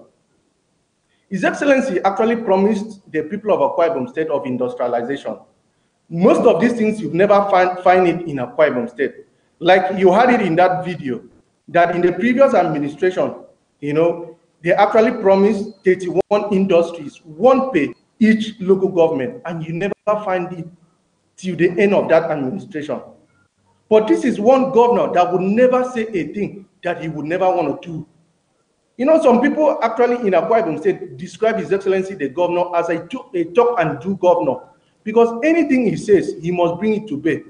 His Excellency actually promised the people of Akwa Ibom State of industrialization. Most of these things you've never find it in Akwa Ibom State. Like you had it in that video, that in the previous administration, they actually promised 31 industries, one pay each local government, and you never find it till the end of that administration. But this is one governor that would never say a thing that he would never want to do. Some people actually in Akwa Ibom State describe His Excellency the Governor as a talk and do governor, because anything he says, he must bring it to bear.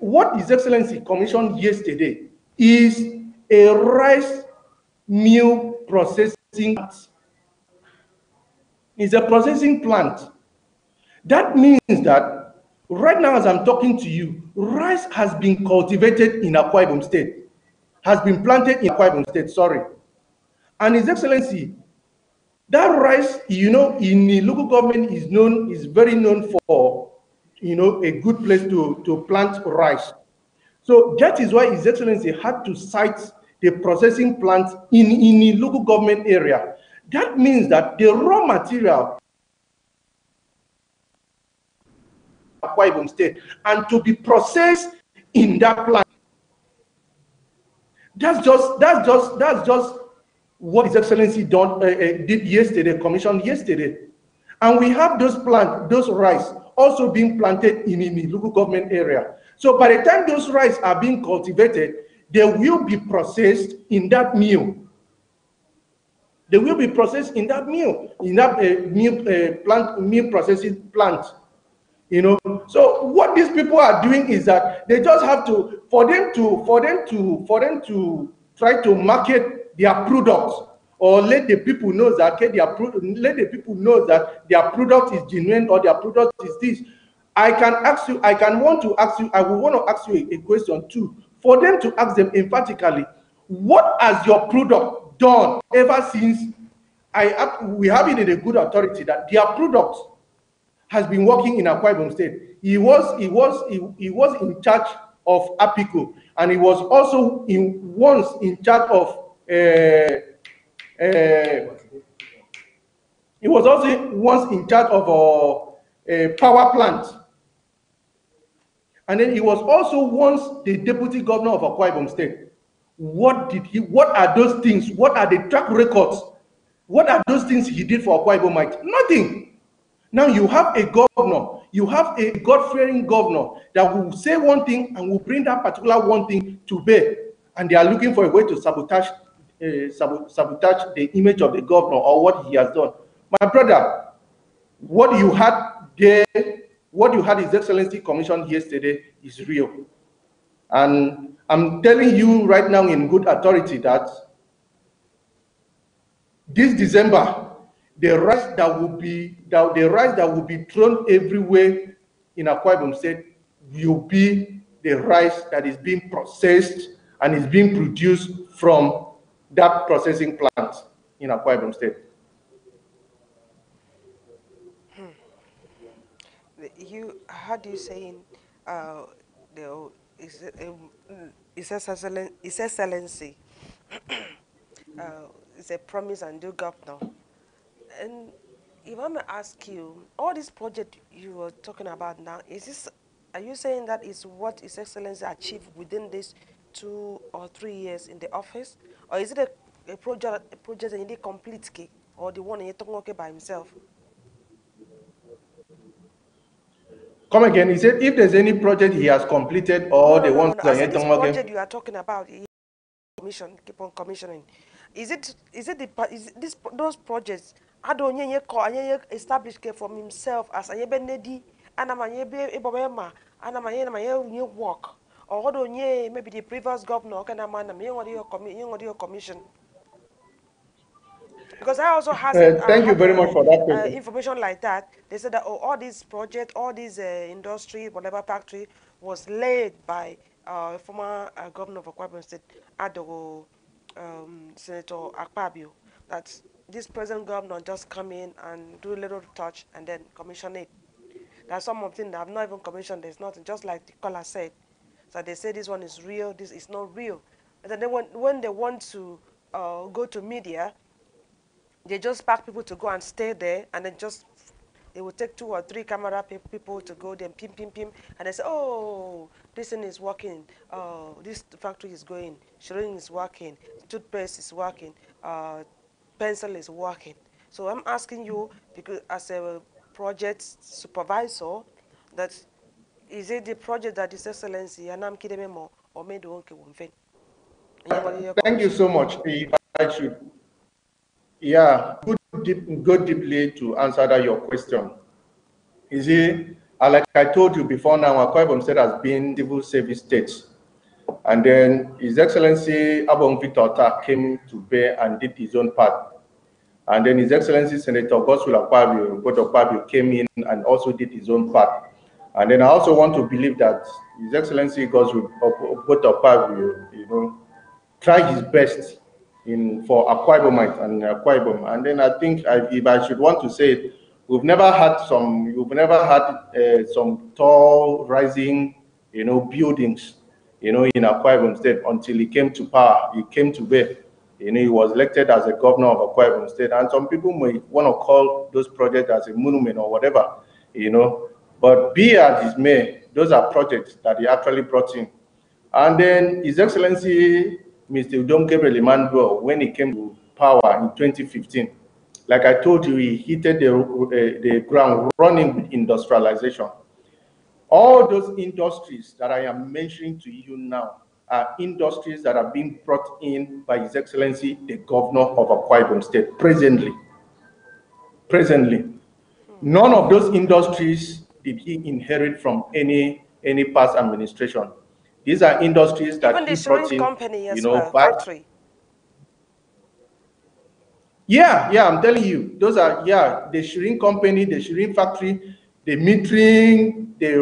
What His Excellency commissioned yesterday is a rice meal processing plant. It's a processing plant. That means that right now as I'm talking to you, rice has been cultivated in Akwa Ibom State, has been planted in Akwa Ibom State, sorry. And His Excellency, that rice, in the local government is very known for, a good place to plant rice. So that is why His Excellency had to cite the processing plant in the local government area. That means that the raw material Akwa Ibom State and to be processed in that plant. That's just what His Excellency did yesterday, commissioned yesterday. And we have those rice also being planted in the local government area. So by the time those rice are being cultivated, they will be processed in that mill. They will be processed in that mill, meal processing plant. So what these people are doing is that they just have to, for them to try to market their products, or let the people know that their product is genuine, or their product is this. I would want to ask you a question too, for them to ask them emphatically, what has your product done ever since we have it in a good authority that their product has been working in Akwa Ibom State. He was in charge of Apico, and he was also once in charge of a power plant. And then he was also once the deputy governor of Akwa Ibom State. What are those things? What are the track records? What are those things he did for Akwa Ibomite? Nothing. Now you have a governor, you have a God-fearing governor that will say one thing and will bring that particular one thing to bear, and they are looking for a way to sabotage the image of the governor or what he has done. My brother, what you had His Excellency commissioned yesterday is real. And I'm telling you right now in good authority that this December, the rice that will be thrown everywhere in Akwa Ibom State will be the rice that is being processed and is being produced from that processing plant in Akwa Ibom State. How do you say His Excellency is a promise and do governor. And if I may ask you, all this project you were talking about now, are you saying that is what His Excellency achieved within these 2 or 3 years in the office? Or is it a project that you need complete, or the one you're talking by himself? Come again, he said if there's any project he has completed or the ones that I this project you are talking about, keep on commissioning. Is those projects established from himself as a nedi and I'm work, or maybe the previous governor can your commission? Because I also Thank you very much for that question. information like that. They said that all these project, all these industry, whatever factory was laid by former governor of Akwa Ibom State, Adogo, Senator Akpabio. That this present governor just come in and do a little touch and then commission it. There's some of them that have not even commissioned. There's nothing. Just like the caller said. So they say this one is real. This is not real. And then when they want to go to media, they just pack people to go and stay there, and then just they will take 2 or 3 camera people to go then pim pim pim, and they say, oh, this thing is working, this factory is going, shredding is working, toothpaste is working, pencil is working. So I'm asking you, because as a project supervisor, that is it the project that is excellency and I'm kidding more or made okay one thing? Thank you so much. If I should, yeah, go deeply to answer that your question. You see, like I told you before now, Akwa Ibom State has been civil service state. And then His Excellency Abong Victor came to bear and did his own part. And then His Excellency Senator Godswill Akpabio came in and also did his own part. And then I also want to believe that His Excellency Godswill Akpabio, try his best for Akwa Ibomite and Akwa Ibom. And then I think if I should want to say it, we've never had some tall rising, buildings, in Akwa Ibom State until he came to power. He came to bear. He was elected as a governor of Akwa Ibom State, and some people may want to call those projects as a monument or whatever, But be as it may, those are projects that he actually brought in. And then His Excellency Mr. Udom Gabriel Emmanuel, when he came to power in 2015, like I told you, he hit the ground running with industrialization. All those industries that I am mentioning to you now are industries that are being brought in by His Excellency, the Governor of Akwa Ibom State, presently. None of those industries did he inherit from any past administration. These are industries that even he the brought in, company as well, by factory. Yeah, I'm telling you, those are the Shirin company, the Shirin factory, the metering, the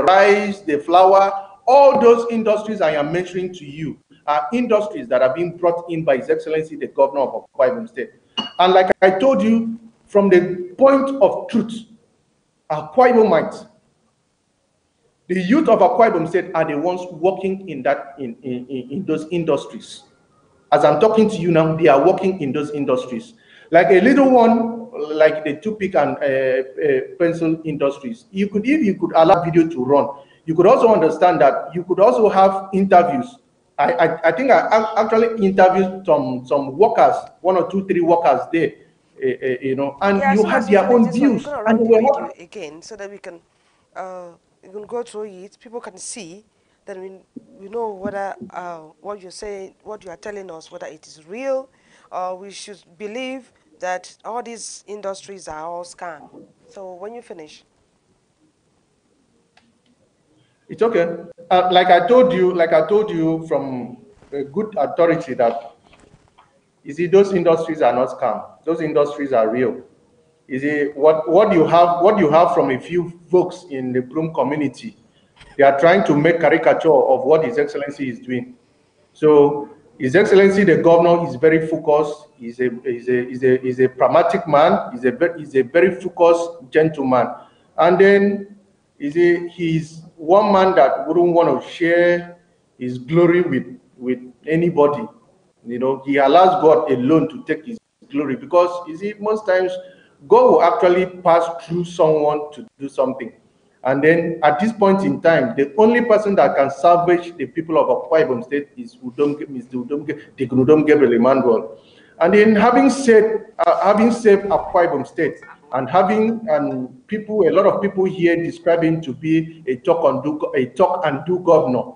rice, the flour, all those industries I am mentioning to you are industries that are being brought in by His Excellency the Governor of Akwa Ibom State. And like I told you, from the point of truth, Akwa Ibomites, the youth of Akwa Ibom State are the ones working in those industries. As I'm talking to you now, they are working in those industries. Like a little one, like the toothpick and pencil industries. If you could allow video to run, you could also understand that you could also have interviews. I think I actually interviewed some workers, 1 or 2, 3 workers there, and Yeah, as you soon had as you their finish own this one, you're views, gonna and run they the were video happy. again so that you can go through it. People can see. Then we know whether what you're saying, what you are telling us, whether it is real, or we should believe that all these industries are all scam. So when you finish, It's okay. Like I told you from a good authority that those industries are not scam. Those industries are real. What you have from a few folks in the Bloom community, they are trying to make caricature of what His Excellency is doing. So His Excellency the Governor is very focused. He's a pragmatic man. He's a very focused gentleman. And then he's one man that wouldn't want to share his glory with anybody. He allows God alone to take his glory, because most times God will actually pass through someone to do something. And then at this point in time, the only person that can salvage the people of Akwa Ibom State is Udom Gabriel Emmanuel. And then having saved Akwa Ibom State, and a lot of people here describe him to be a talk and do governor.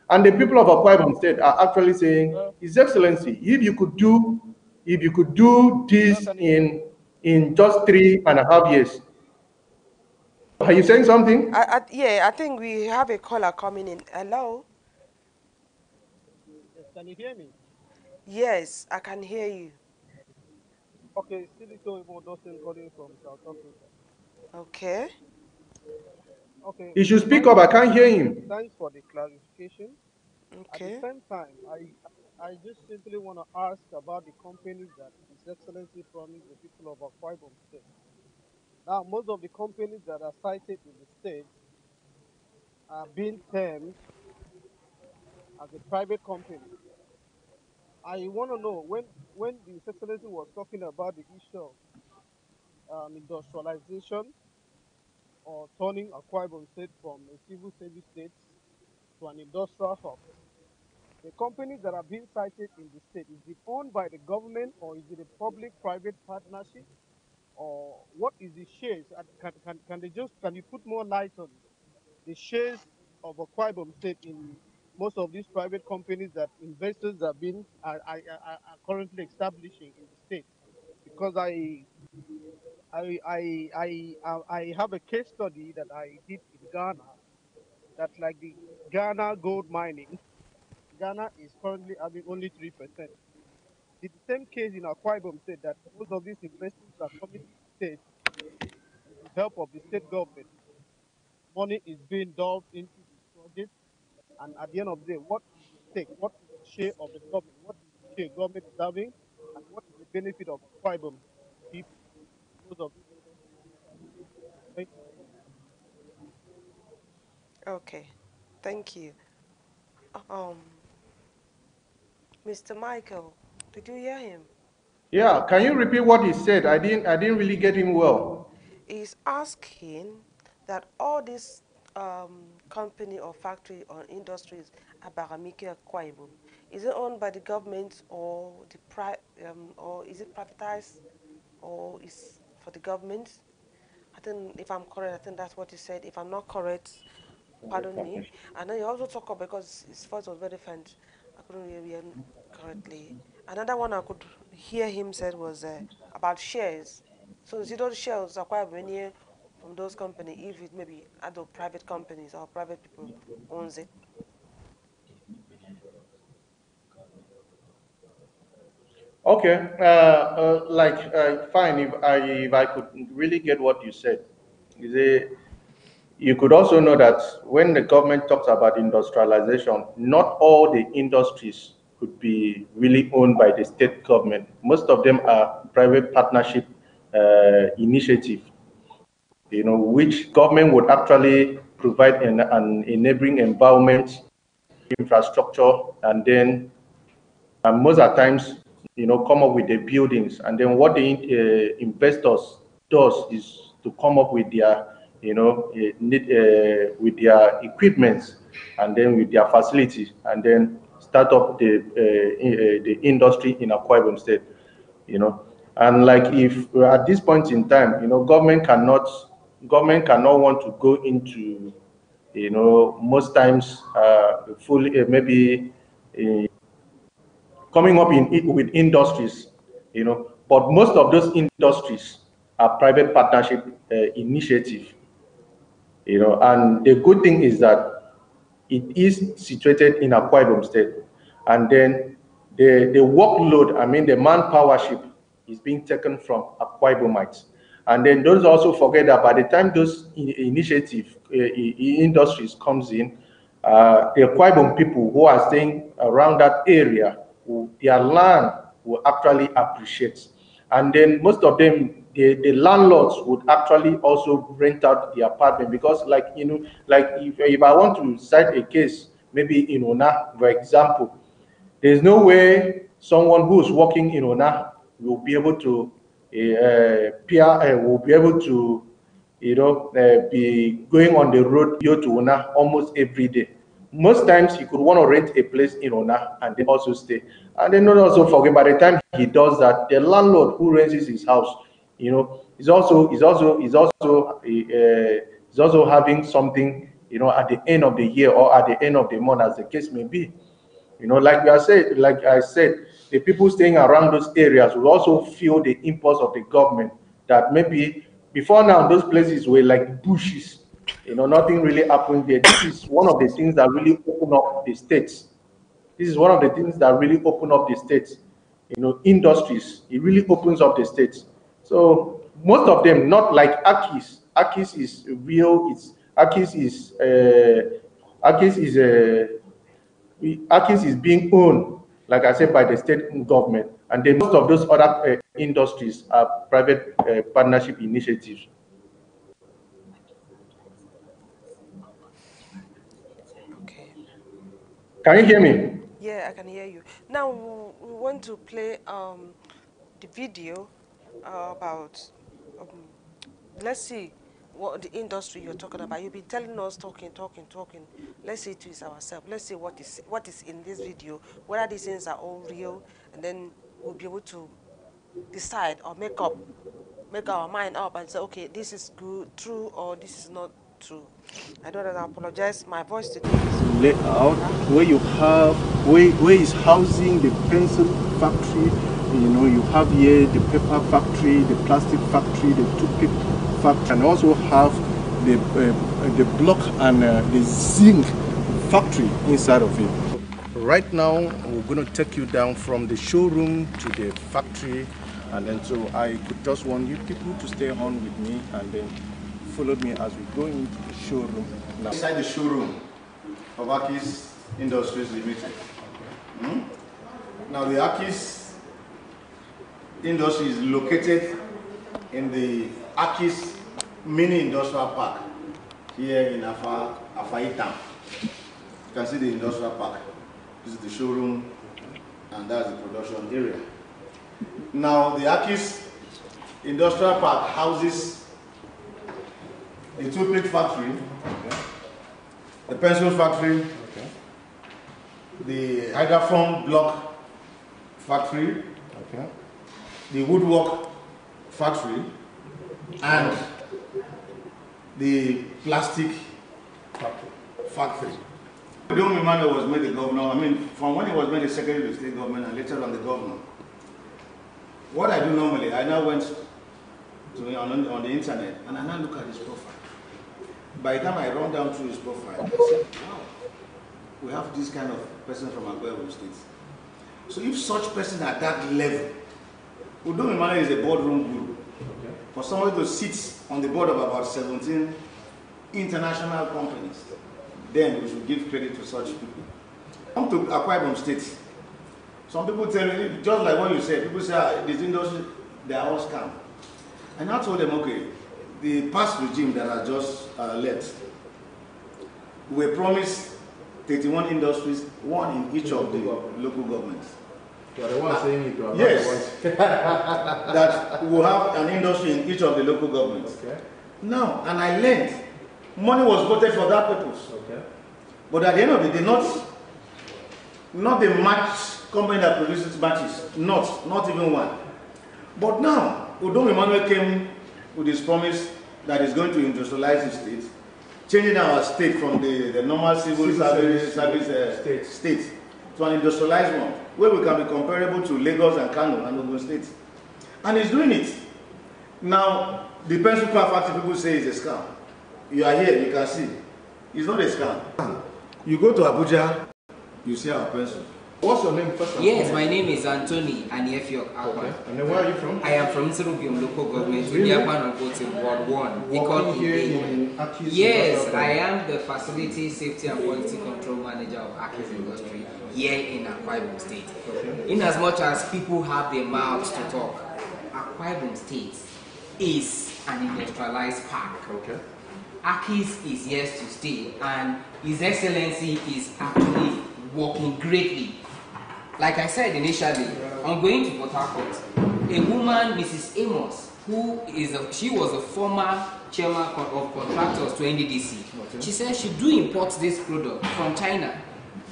And the people of Akwa Ibom State are actually saying, His Excellency, if you could do this in just 3.5 years. Are you saying something? yeah, I think we have a caller coming in. Hello. Yes, can you hear me? Yes, I can hear you. Okay, Silito Imodosin calling from South Africa. Okay. Okay, He should Mr. speak up. I Michael, can't hear him. thanks for the clarification. At the Okay. same time, I just simply want to ask about the companies that His Excellency promised the people of Akwa Ibom State. Now, most of the companies that are cited in the state are being termed as a private company. I want to know when the His Excellency was talking about the issue of industrialization or turning Akwa Ibom State from a civil service state to an industrial hub. The companies that are being cited in the state, is it owned by the government or is it a public-private partnership? Or what is the shares? And can they just, can you put more light on the shares of Akwa Ibom State in most of these private companies that investors have been are currently establishing in the state? Because I have a case study that I did in Ghana, that like the Ghana gold mining, Ghana is currently having only 3%. The same case in Akwa Ibom State, that most of these investors are coming to the state with the help of the state government. Money is being doled into the project, and at the end of the day, what is the stake? What is the share of the government? What is the share government is having, and what is the benefit of Akwa Ibom people in most of these industries being established? Thank you so much. Okay. Thank you. Um, Mr. Michael, did you hear him? Yeah, can you repeat what he said? I didn't really get him well. He's asking that all this company or factory or industries at Baramike Akwa Ibom, is it owned by the government or or is it privatized or is for the government? I think if I'm correct, I think that's what he said. If I'm not correct, pardon me. And then you also talk about, because his voice was very faint, I couldn't really hear him correctly. Another one I could hear him said was about shares. So is it all shares acquired when from those companies, if it maybe other private companies or private people owns it? Okay, fine. If I could really get what you said, is it, you could also know that when the government talks about industrialization, not all the industries could be really owned by the state government. Most of them are private partnership initiative, which government would actually provide an enabling environment, infrastructure, and then most of the times, come up with the buildings. And then what the investors does is to come up with their, with their equipment, and then with their facilities, and then start up the industry in Akwa Ibom State, you know. And like if at this point in time, government cannot want to go into, most times fully maybe coming up with industries, but most of those industries are private partnership initiative, and the good thing is that it is situated in Akwa Ibom State, and then the workload, I mean the manpowership, is being taken from Akwa Ibomites. And then those also forget that by the time those initiative industries comes in, the Akwa Ibom people who are staying around that area, their land will actually appreciate. And then most of them, the landlords would actually also rent out the apartment, because like if I want to cite a case, maybe in Ona, for example, there's no way someone who's working in Ona will be able to will be able to be going on the road here to Ona almost every day. Most times he could want to rent a place in Ona and then also stay. And then not also forget, by the time he does that, the landlord who rents his house, is also having something, at the end of the year or at the end of the month, as the case may be. Like I said, the people staying around those areas will also feel the impulse of the government, that maybe before now those places were like bushes, nothing really happened there. This is one of the things that really open up the states. This is one of the things that really open up the states. industries. It really opens up the state. So most of them, not like Akis. Akis is real. Akis is being owned, like I said, by the state government, and then most of those other industries are private partnership initiatives. Okay. Can you hear me? Yeah, I can hear you. Now we want to play the video about let's see what the industry you're talking about. You've been telling us talking. Let's see to it ourselves. Let's see what is in this video, whether these things are all real, and then we'll be able to decide or make our mind up and say, okay, this is good, true, or this is not true. I don't know. I apologize. My voice today is layout where you have where is housing the pencil factory. You have here the paper factory, the plastic factory, the toothpick factory, and also have the block and the zinc factory inside of it. Right now, we're going to take you down from the showroom to the factory, and then so I could just want you people to stay on with me and then follow me as we go into the showroom. Now, inside the showroom of Akis Industries Limited. Now the Akis Industry is located in the Akis Mini Industrial Park here in Afai Town. You can see the industrial park. This is the showroom, and that's the production area. Now the Akis Industrial Park houses the toothpick factory, the pencil factory, the hydroform block factory, the woodwork factory, and the plastic factory. Don Micheal was made the governor. I mean, from when he was made the secretary of the state government and later on the governor. What I do normally, I now went to on the internet and I now look at his profile. By the time I run down through his profile, I said, wow, we have this kind of person from Akwa Ibom State. So if such person at that level, Don Micheal is a boardroom guru. For somebody to sit on the board of about 17 international companies, then we should give credit to such people. Come to Akwa Ibom State. Some people tell me, just like what you said, people say, this industry, they are all scam. And I told them, okay, the past regime that has just left, we promised 31 industries, one in each of the local governments. You are the one saying it. Yes. That we will have an industry in each of the local governments. Okay. Now, and I learned, money was voted for that purpose. Okay. But at the end of the day, not the match company that produces matches, not even one. But now, Don Micheal came with his promise that he's going to industrialize the state, changing our state from the normal civil service state to an industrialized one, where we can be comparable to Lagos and Kano and Ogun State. And he's doing it. Now, the pencil craft factory people say is a scam. You are here, you can see. It's not a scam. You go to Abuja, you see our pencil. What's your name first? Yes, my name is Anthony Aniefio Akwa. Okay. And then where are you from? I am from Mr local government, Really? Ward 1. Working here in Akis? Yes, I am the Facility Safety and Quality Control Manager of Akis Industry here in Akwa Ibom State. Okay. In as much as people have their mouths to talk, Akwa Ibom State is an industrialized park. Okay. Akis is here to stay, and His Excellency is actually working greatly. Like I said initially, I'm going to Port Harcourt. A woman, Mrs. Amos, she was a former chairman of contractors to NDDC. Okay. She said she do import this product from China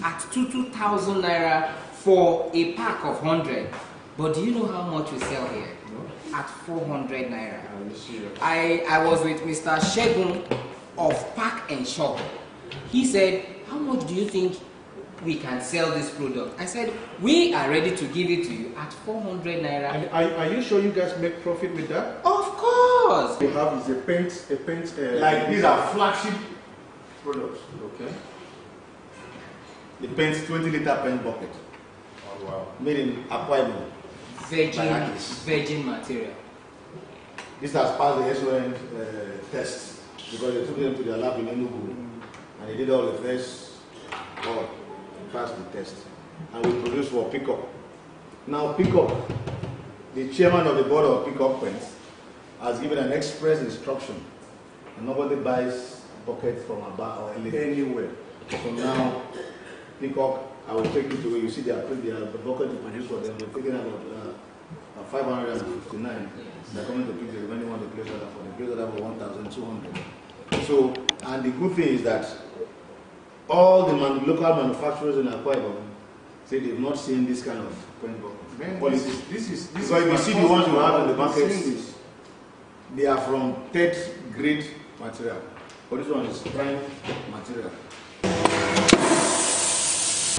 at 2,000 naira for a pack of 100. But do you know how much we sell here? No. At 400 naira. I was with Mr. Shegun of Pack and Shop. He said, how much do you think we can sell this product? I said, we are ready to give it to you at 400 naira. And are you sure you guys make profit with that? Of course. You have is a paint. Like these are flagship products. Okay. The paint 20-liter paint bucket. Oh wow. Made in Akwa Ibom. virgin material. This has passed the SON test because they took them to their lab in Enugu and they did all the first work and passed the test. And we produced for Peacock. Now Peacock, the chairman of the board of Peacock Paints, has given an express instruction and nobody buys buckets from Aba or anywhere. So now Peacock, I will take you to where you see the bucket you produce for them. They're taking about 559. They're coming to pick the remaining one, the place order for. The place order for 1,200. So, and the good thing is that all the local manufacturers in Akwa Ibom say they've not seen this kind of paint quality. This is because if you see the ones you have in the market, they are from third grade material. But this one is prime material.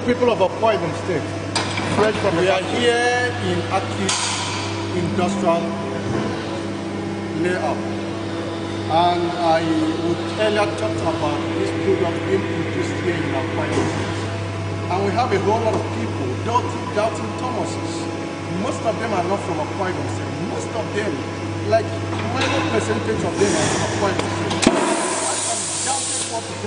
People of Akwa Ibom State, we are here in active industrial layout, and I would earlier talk about this product being produced here in Akwa Ibom State. And we have a whole lot of people doubting Thomases. Most of them are not from Akwa Ibom State. Most of them, like minor percentage of them are from Akwa Ibom State. I am doubting what is